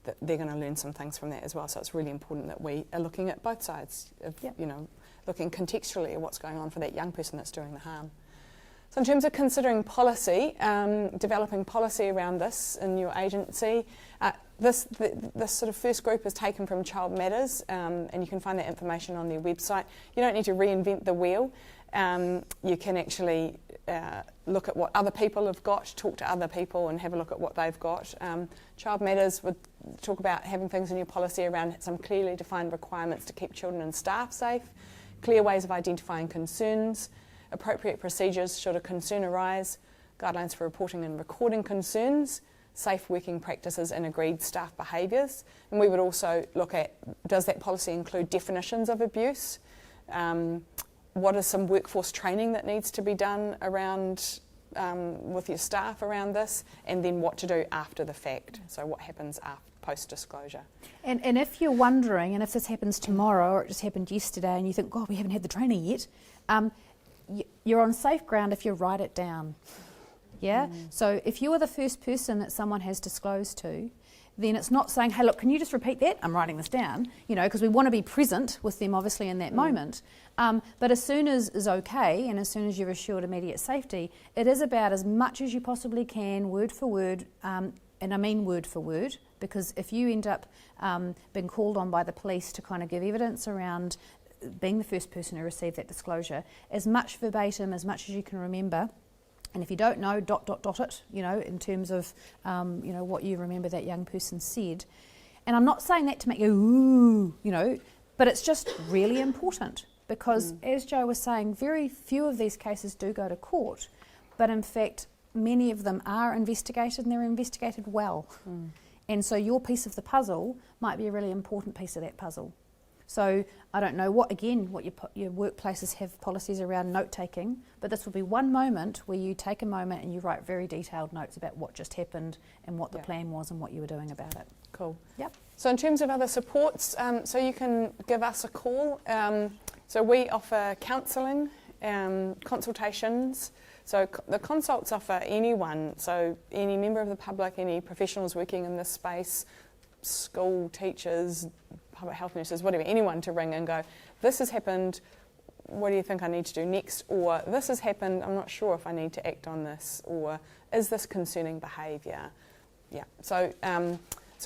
that they're going to learn some things from that as well. So it's really important that we are looking at both sides of, looking contextually at what's going on for that young person that's doing the harm. So in terms of considering policy, developing policy around this in your agency, this sort of first group is taken from Child Matters, and you can find that information on their website. You don't need to reinvent the wheel. You can actually look at what other people have got, talk to other people and have a look at what they've got. Child Matters would talk about having things in your policy around some clearly defined requirements to keep children and staff safe, clear ways of identifying concerns, appropriate procedures should a concern arise, guidelines for reporting and recording concerns, safe working practices and agreed staff behaviours. And we would also look at, does that policy include definitions of abuse? What is some workforce training that needs to be done around with your staff around this? And then what to do after the fact. So what happens post-disclosure. And if you're wondering, and if this happens tomorrow or it just happened yesterday and you think, God, we haven't had the training yet, you're on safe ground if you write it down. Yeah? So if you are the first person that someone has disclosed to, then it's not saying, hey, look, can you just repeat that? I'm writing this down, because we want to be present with them, obviously, in that moment. But as soon as is okay, and as soon as you're assured immediate safety, it is about as much as you possibly can, word for word, and I mean word for word, because if you end up being called on by the police to kind of give evidence around being the first person to receive that disclosure, as much verbatim, as much as you can remember. And if you don't know, dot it, in terms of, what you remember that young person said. And I'm not saying that to make you, ooh, but it's just really important because, as Jo was saying, very few of these cases do go to court. But in fact, many of them are investigated and they're investigated well. And so your piece of the puzzle might be a really important piece of that puzzle. So I don't know what your workplaces have policies around note-taking, but this will be one moment where you take a moment and you write very detailed notes about what just happened and what the plan was and what you were doing about it. Cool. Yep. So in terms of other supports, so you can give us a call. So we offer counselling, consultations. So the consults offer anyone, so any member of the public, any professionals working in this space, school teachers, public health nurses, whatever, anyone to ring and go, this has happened, what do you think I need to do next? Or this has happened, I'm not sure if I need to act on this, or is this concerning behaviour? Yeah, so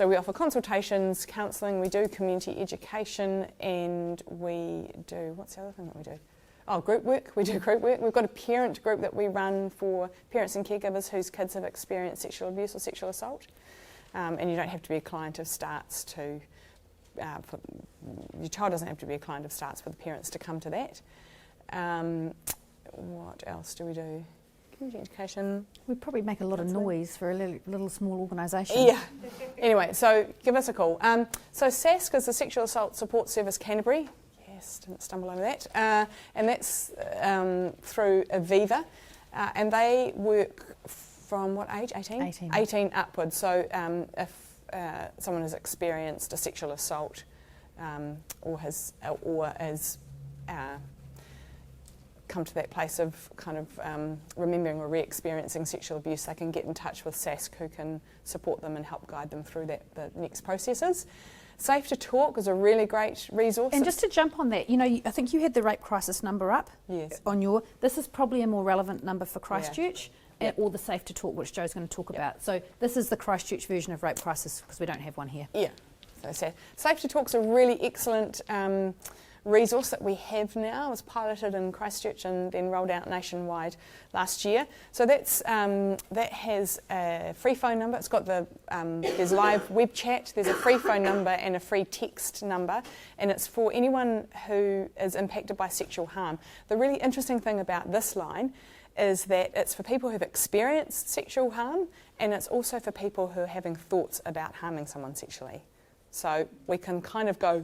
we offer consultations, counselling, we do community education, and we do, what's the other thing that we do? Oh, group work, we do group work. We've got a parent group that we run for parents and caregivers whose kids have experienced sexual abuse or sexual assault. And you don't have to be a client of STARTS to, your child doesn't have to be a client of STARTS for the parents to come to that. What else do we do? Community education. We probably make a lot of noise for a little small organisation. Yeah. Anyway, so give us a call. So SASC is the Sexual Assault Support Service Canterbury. Yeah, yes, didn't stumble over that. And that's through Aviva, and they work from what age? 18? 18. 18 upwards. So if someone has experienced a sexual assault or has come to that place of kind of remembering or re-experiencing sexual abuse, they can get in touch with SASC, who can support them and help guide them through the next processes. Safe to Talk is a really great resource. And just to jump on that, you know, I think you had the rape crisis number up. Yes. On your, this is probably a more relevant number for Christchurch, Yeah. or the Safe to Talk, which Joe's going to talk about. So this is the Christchurch version of rape crisis, because we don't have one here. Yeah, so Safe to Talk's a really excellent resource that we have now. It was piloted in Christchurch and then rolled out nationwide last year. So that's that has a free phone number. It's got there's live web chat. There's a free phone number and a free text number, and it's for anyone who is impacted by sexual harm. The really interesting thing about this line is that it's for people who've experienced sexual harm, and it's also for people who are having thoughts about harming someone sexually. So we can kind of go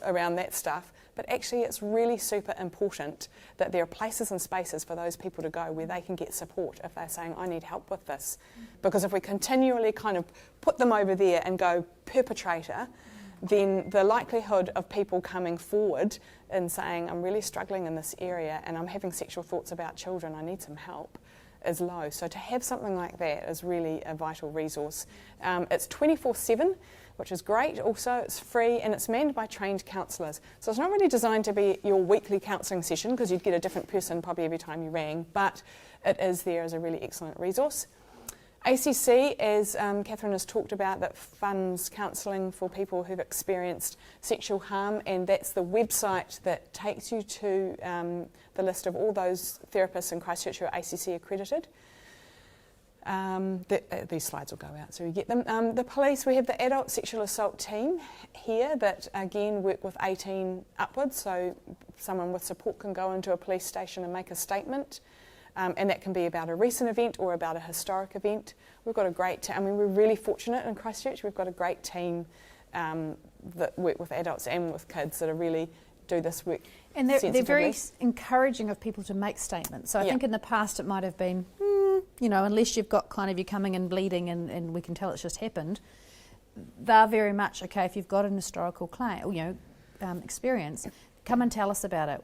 around that stuff, but actually it's really super important that there are places and spaces for those people to go where they can get support if they're saying, I need help with this. Because if we continually kind of put them over there and go perpetrator, then the likelihood of people coming forward and saying, I'm really struggling in this area and I'm having sexual thoughts about children, I need some help, is low. So to have something like that is really a vital resource. It's 24/7, which is great. Also, it's free and it's manned by trained counsellors. So it's not really designed to be your weekly counselling session, because you'd get a different person probably every time you rang, but it is there as a really excellent resource. ACC, as Catherine has talked about, that funds counselling for people who've experienced sexual harm, and that's the website that takes you to the list of all those therapists in Christchurch who are ACC accredited. These slides will go out so you get them. The police, we have the adult sexual assault team here that again work with 18 upwards, so someone with support can go into a police station and make a statement. And that can be about a recent event or about a historic event. We've got a great we're really fortunate in Christchurch. We've got a great team that work with adults and with kids that are really do this work. And they're very encouraging of people to make statements. So I think in the past it might have been, you know, unless you've got kind of you coming and bleeding and we can tell it's just happened, they're very much, okay, if you've got an historical claim, you know, experience, come and tell us about it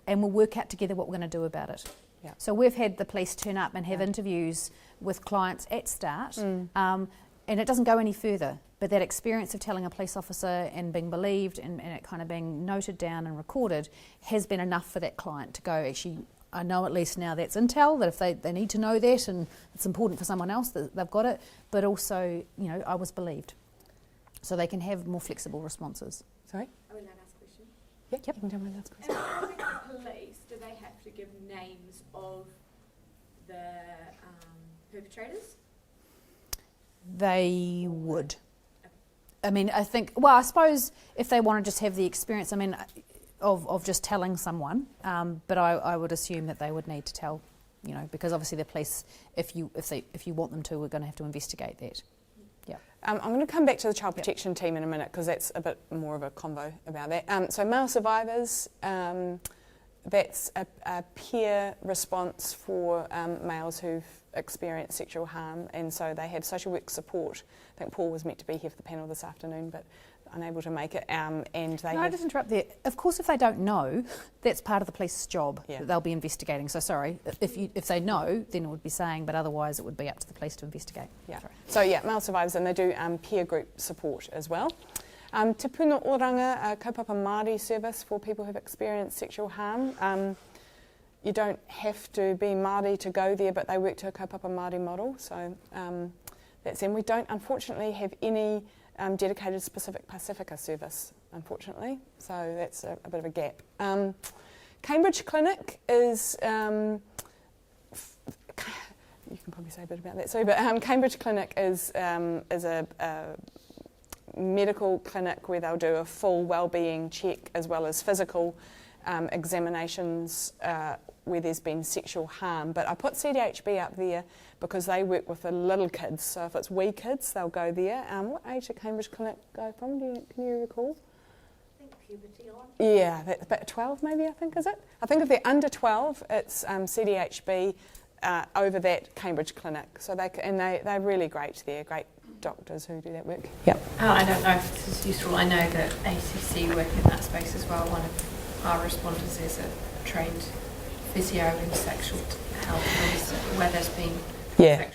and we'll work out together what we're going to do about it. Yeah. So we've had the police turn up and have interviews with clients at start, and it doesn't go any further. But that experience of telling a police officer and being believed and it kind of being noted down and recorded has been enough for that client to go, actually, I know at least now that's intel, that if they need to know that and it's important for someone else that they've got it, but also, you know, I was believed. So they can have more flexible responses. Sorry? I would like to ask a question. Yep, you can tell me the last question. The police, do they have to give names of the perpetrators? They would. I mean, I think, well, I suppose if they want to just have the experience, I mean, of just telling someone, but I would assume that they would need to tell, you know, because obviously the police, if you want them to, we're going to have to investigate that. Yeah. I'm going to come back to the child protection team in a minute, because that's a bit more of a convo about that. So male survivors, that's a peer response for males who've experienced sexual harm, and so they have social work support. I think Paul was meant to be here for the panel this afternoon, but unable to make it. And they No, just interrupt there. Of course, if they don't know, that's part of the police's job that they'll be investigating. So sorry, if they know, then it would be saying, but otherwise it would be up to the police to investigate. Yeah. So yeah, male survivors, and they do peer group support as well. Te Puna Oranga, a kaupapa Māori service for people who've experienced sexual harm. You don't have to be Māori to go there, but they work to a kaupapa Māori model. So that's them. We don't, unfortunately, have any dedicated specific Pacifica service, unfortunately. So that's a bit of a gap. Cambridge Clinic is, you can probably say a bit about that, sorry, but Cambridge Clinic is a medical clinic where they'll do a full wellbeing check as well as physical examinations where there's been sexual harm. But I put CDHB up there because they work with the little kids. So if it's wee kids, they'll go there. What age did Cambridge Clinic go from? Can you recall? I think puberty on? Yeah, that's about 12 maybe, I think, is it? I think if they're under 12, it's CDHB over that Cambridge clinic. So they're really great there, great doctors who do that work. Yep. I don't know if this is useful. I know that ACC work in that space as well. One of our responders is a trained physio in sexual health, where there's been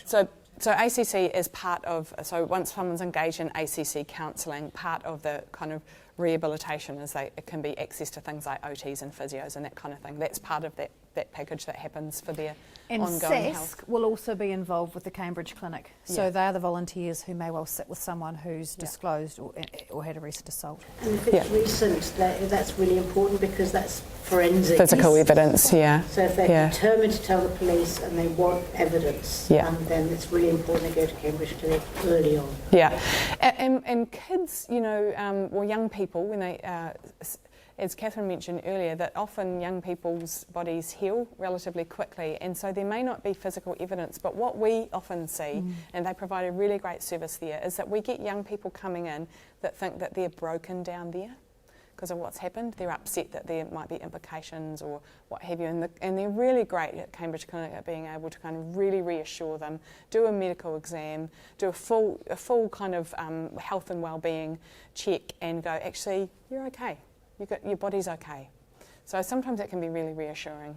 So ACC is part of, so once someone's engaged in ACC counselling, part of the kind of rehabilitation is it can be access to things like OTs and physios and that kind of thing. That's part of that package that happens for their ongoing health. And will also be involved with the Cambridge clinic. So they are the volunteers who may well sit with someone who's disclosed or had a recent assault. And if it's recent, that's really important because that's forensic. Physical evidence, yeah. So if they're determined to tell the police and they want evidence, then it's really important they go to Cambridge Clinic early on. Yeah, and kids, you know, or young people, when they, as Catherine mentioned earlier, that often young people's bodies heal relatively quickly, and so there may not be physical evidence, but what we often see, and they provide a really great service there, is that we get young people coming in that think that they're broken down there because of what's happened. They're upset that there might be implications or what have you, and they're really great at Cambridge Clinic at being able to kind of really reassure them, do a medical exam, do a full kind of health and well-being check, and go, actually, you're okay. Your body's okay. So sometimes it can be really reassuring.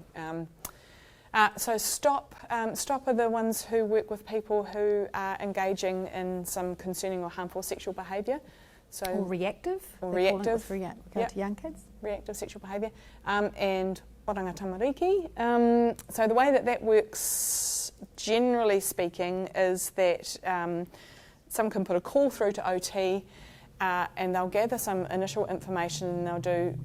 So STOP are the ones who work with people who are engaging in some concerning or harmful sexual behaviour. So Or reactive. To young kids. Reactive sexual behaviour. And oranga tamariki. So the way that works, generally speaking, is that someone can put a call through to OT, and they'll gather some initial information, and they'll do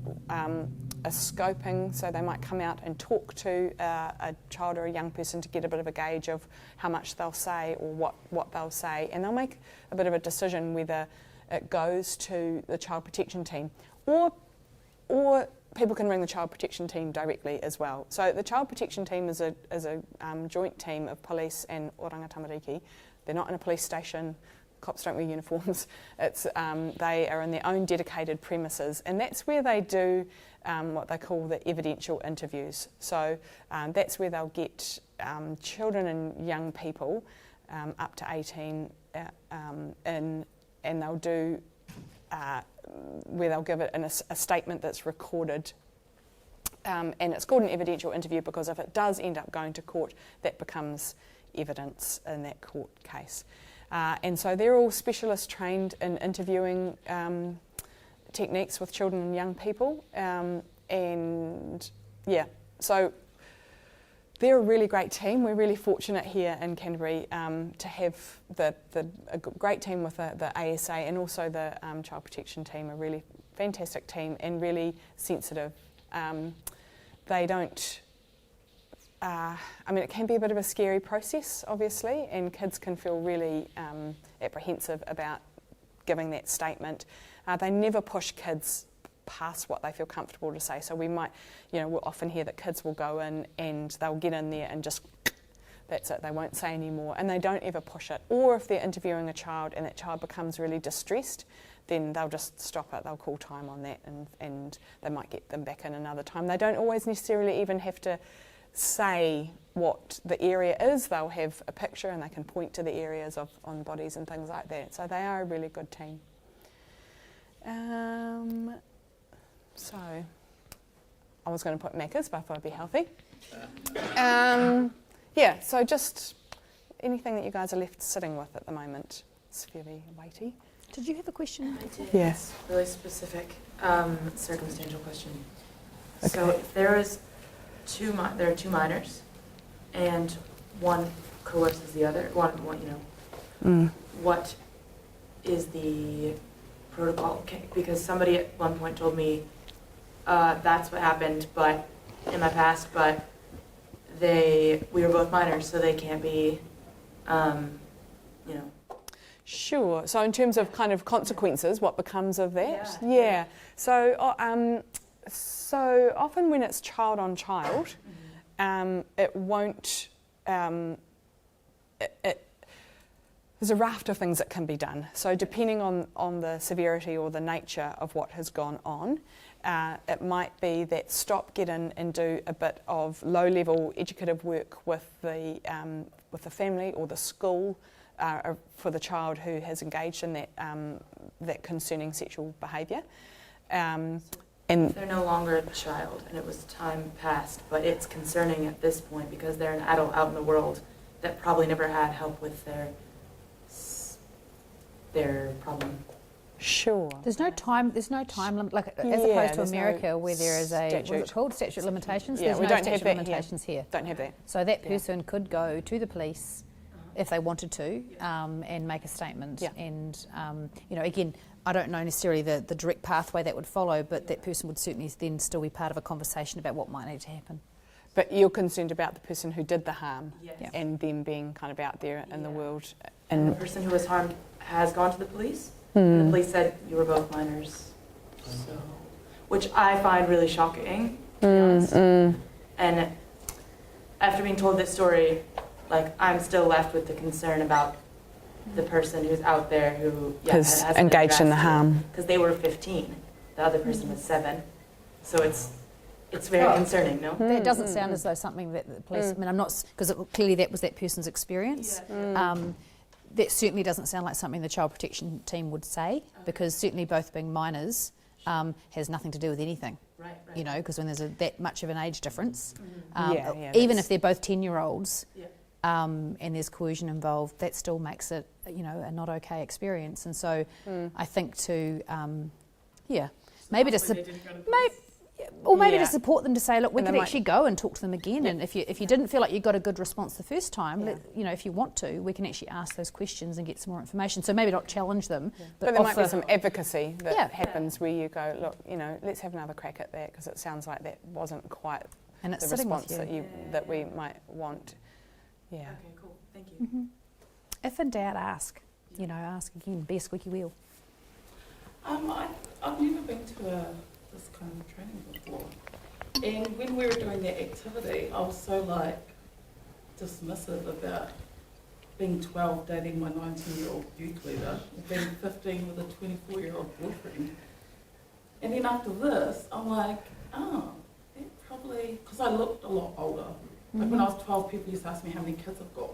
a scoping, so they might come out and talk to a child or a young person to get a bit of a gauge of how much they'll say or what they'll say, and they'll make a bit of a decision whether it goes to the child protection team, or people can ring the child protection team directly as well. So the child protection team is a joint team of police and oranga tamariki. They're not in a police station. Cops don't wear uniforms. They are in their own dedicated premises, and that's where they do what they call the evidential interviews. So that's where they'll get children and young people up to 18 and they'll do where they'll give it in a statement that's recorded. And it's called an evidential interview because if it does end up going to court, that becomes evidence in that court case. And so they're all specialists trained in interviewing techniques with children and young people. So they're a really great team. We're really fortunate here in Canterbury to have a great team with the ASA and also the Child Protection team, a really fantastic team and really sensitive. They don't... it can be a bit of a scary process, obviously, and kids can feel really apprehensive about giving that statement. They never push kids past what they feel comfortable to say. So we might, we'll often hear that kids will go in and they'll get in there and just, that's it, they won't say anymore, and they don't ever push it. Or if they're interviewing a child and that child becomes really distressed, then they'll just stop it, they'll call time on that, and they might get them back in another time. They don't always necessarily even have to say what the area is. They'll have a picture and they can point to the areas on bodies and things like that. So they are a really good team. So I was going to put Macca's, but I thought it'd be healthy. So just anything that you guys are left sitting with at the moment. It's fairly weighty. Did you have a question? I did. Yes. Really specific, circumstantial question. Okay. So if there are two minors, and one coerces the other. What is the protocol? Because somebody at one point told me that's what happened, but in my past, but we were both minors, so they can't be, Sure. So in terms of kind of consequences, what becomes of that? Yeah. So often when it's child on child, it won't. There's a raft of things that can be done. So depending on the severity or the nature of what has gone on, it might be that stop, get in and do a bit of low-level educative work with the family or the school for the child who has engaged in that concerning sexual behaviour. And they're no longer a child, and it was time past, but it's concerning at this point because they're an adult out in the world that probably never had help with their problem. Sure. There's no time limit, like as opposed to America where there is a, what's it called, statute of limitations? Yeah, There's we no don't statute have of that limitations here. Don't have that. So that person could go to the police if they wanted to and make a statement. Yeah. And, again, I don't know necessarily the direct pathway that would follow, but that person would certainly then still be part of a conversation about what might need to happen. But you're concerned about the person who did the harm Yes. and them being kind of out there in the world. And the person who was harmed has gone to the police. And the police said you were both minors. So, which I find really shocking, to be honest. And after being told this story, like, I'm still left with the concern about the person who's out there who Has engaged in the harm. Because they were 15, the other person was 7. So it's very concerning, no? That doesn't sound as though something that the police, I mean, I'm not, because clearly that was that person's experience. That certainly doesn't sound like something the child protection team would say, because certainly both being minors has nothing to do with anything. Right. Because when there's that much of an age difference, even if they're both 10-year-olds, and there's coercion involved, that still makes it, a not okay experience. And so I think maybe just maybe to support them to say, look, we can actually go and talk to them again. And if you didn't feel like you got a good response the first time, if you want to, we can actually ask those questions and get some more information. So maybe not challenge them, but there might be some advocacy that happens where you go, look, let's have another crack at that, because it sounds like that wasn't quite and it's the response that we might want. Yeah. Okay, cool. Thank you. If in doubt, ask. Ask again. Be a squeaky wheel. I've never been to this kind of training before. And when we were doing that activity, I was so dismissive about being 12 dating my 19-year-old youth leader, and being 15 with a 24-year-old boyfriend. And then after this, I'm like, that probably, because I looked a lot older. Like when I was 12, people used to ask me how many kids I've got.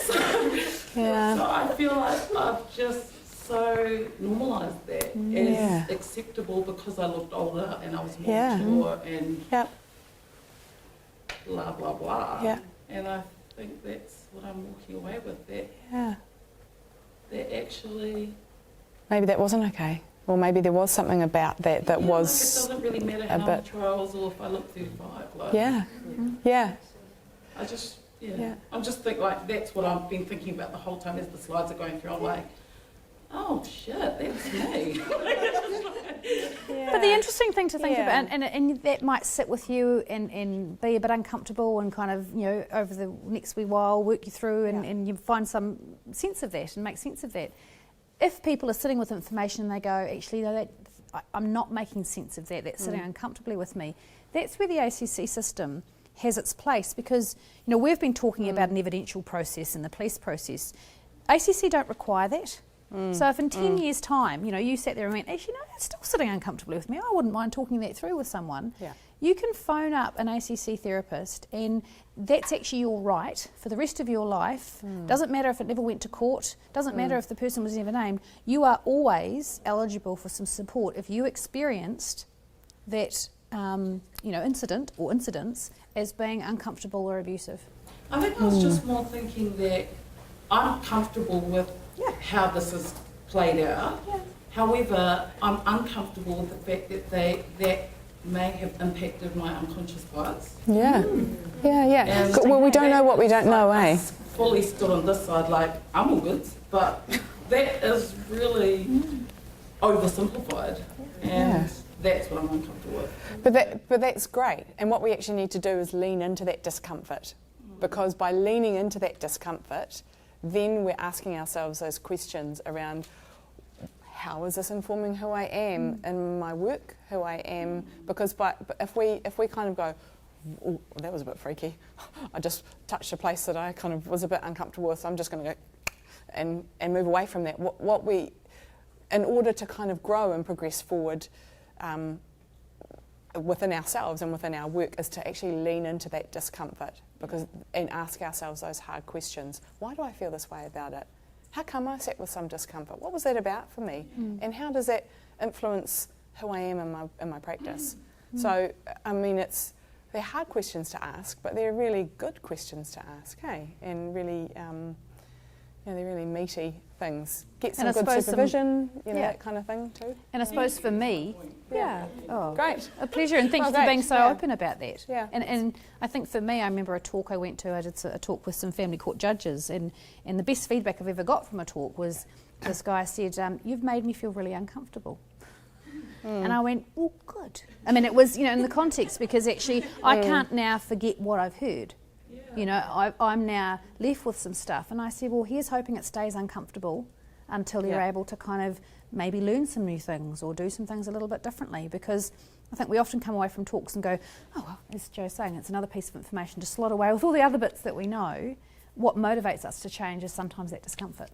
So I feel like I've just so normalised that as acceptable because I looked older and I was more mature and blah, blah, blah. Yeah. And I think that's what I'm walking away with, that actually... Maybe that wasn't okay. Or maybe there was something about that was... Like it doesn't really matter how mature I was or if I look 35. I just, I'm just thinking, like, that's what I've been thinking about the whole time as the slides are going through. I'm like, oh, shit, that's me. But the interesting thing to think about, and that might sit with you and be a bit uncomfortable and kind of, over the next wee while, work you through and you find some sense of that and make sense of that. If people are sitting with information and they go, actually, no, I'm not making sense of that, that's sitting uncomfortably with me, that's where the ACC system has its place, because we've been talking about an evidential process and the police process. ACC don't require that. So if in 10 years' time, you sat there and went, actually, no, that's still sitting uncomfortably with me, I wouldn't mind talking that through with someone. You can phone up an ACC therapist and that's actually your right for the rest of your life. Doesn't matter if it never went to court, doesn't matter if the person was never named. You are always eligible for some support if you experienced that incident or incidents as being uncomfortable or abusive. I think I was just more thinking that I'm comfortable with how this is played out. However, I'm uncomfortable with the fact that that may have impacted my unconscious bias. Well, we don't know what we don't know, I fully stood on this side like, I'm all good, but that is really oversimplified. And that's what I'm uncomfortable with. But that's great. And what we actually need to do is lean into that discomfort. Because by leaning into that discomfort, then we're asking ourselves those questions around, how is this informing who I am in my work, who I am? Because if we kind of go, oh, that was a bit freaky. I just touched a place that I kind of was a bit uncomfortable with, so I'm just going to go and move away from that. What we, in order to kind of grow and progress forward within ourselves and within our work, is to actually lean into that discomfort and ask ourselves those hard questions. Why do I feel this way about it? How come I sat with some discomfort? What was that about for me? And how does that influence who I am in my practice? So, I mean, they're hard questions to ask, but they're really good questions to ask, hey? And really, they're really meaty things. Get some good supervision, that kind of thing too. And I suppose for me, Great. a pleasure, and thanks for being so open about that. Yeah. And I think for me, I remember a talk I went to, I did a talk with some family court judges, and the best feedback I've ever got from a talk was this guy said, you've made me feel really uncomfortable. And I went, well, good. I mean, it was, in the context, because actually I can't now forget what I've heard. I'm now left with some stuff, and I said, well, here's hoping it stays uncomfortable until you're able to kind of maybe learn some new things or do some things a little bit differently, because I think we often come away from talks and go, oh, well, as Joe's saying, it's another piece of information to slot away with all the other bits that we know. What motivates us to change is sometimes that discomfort.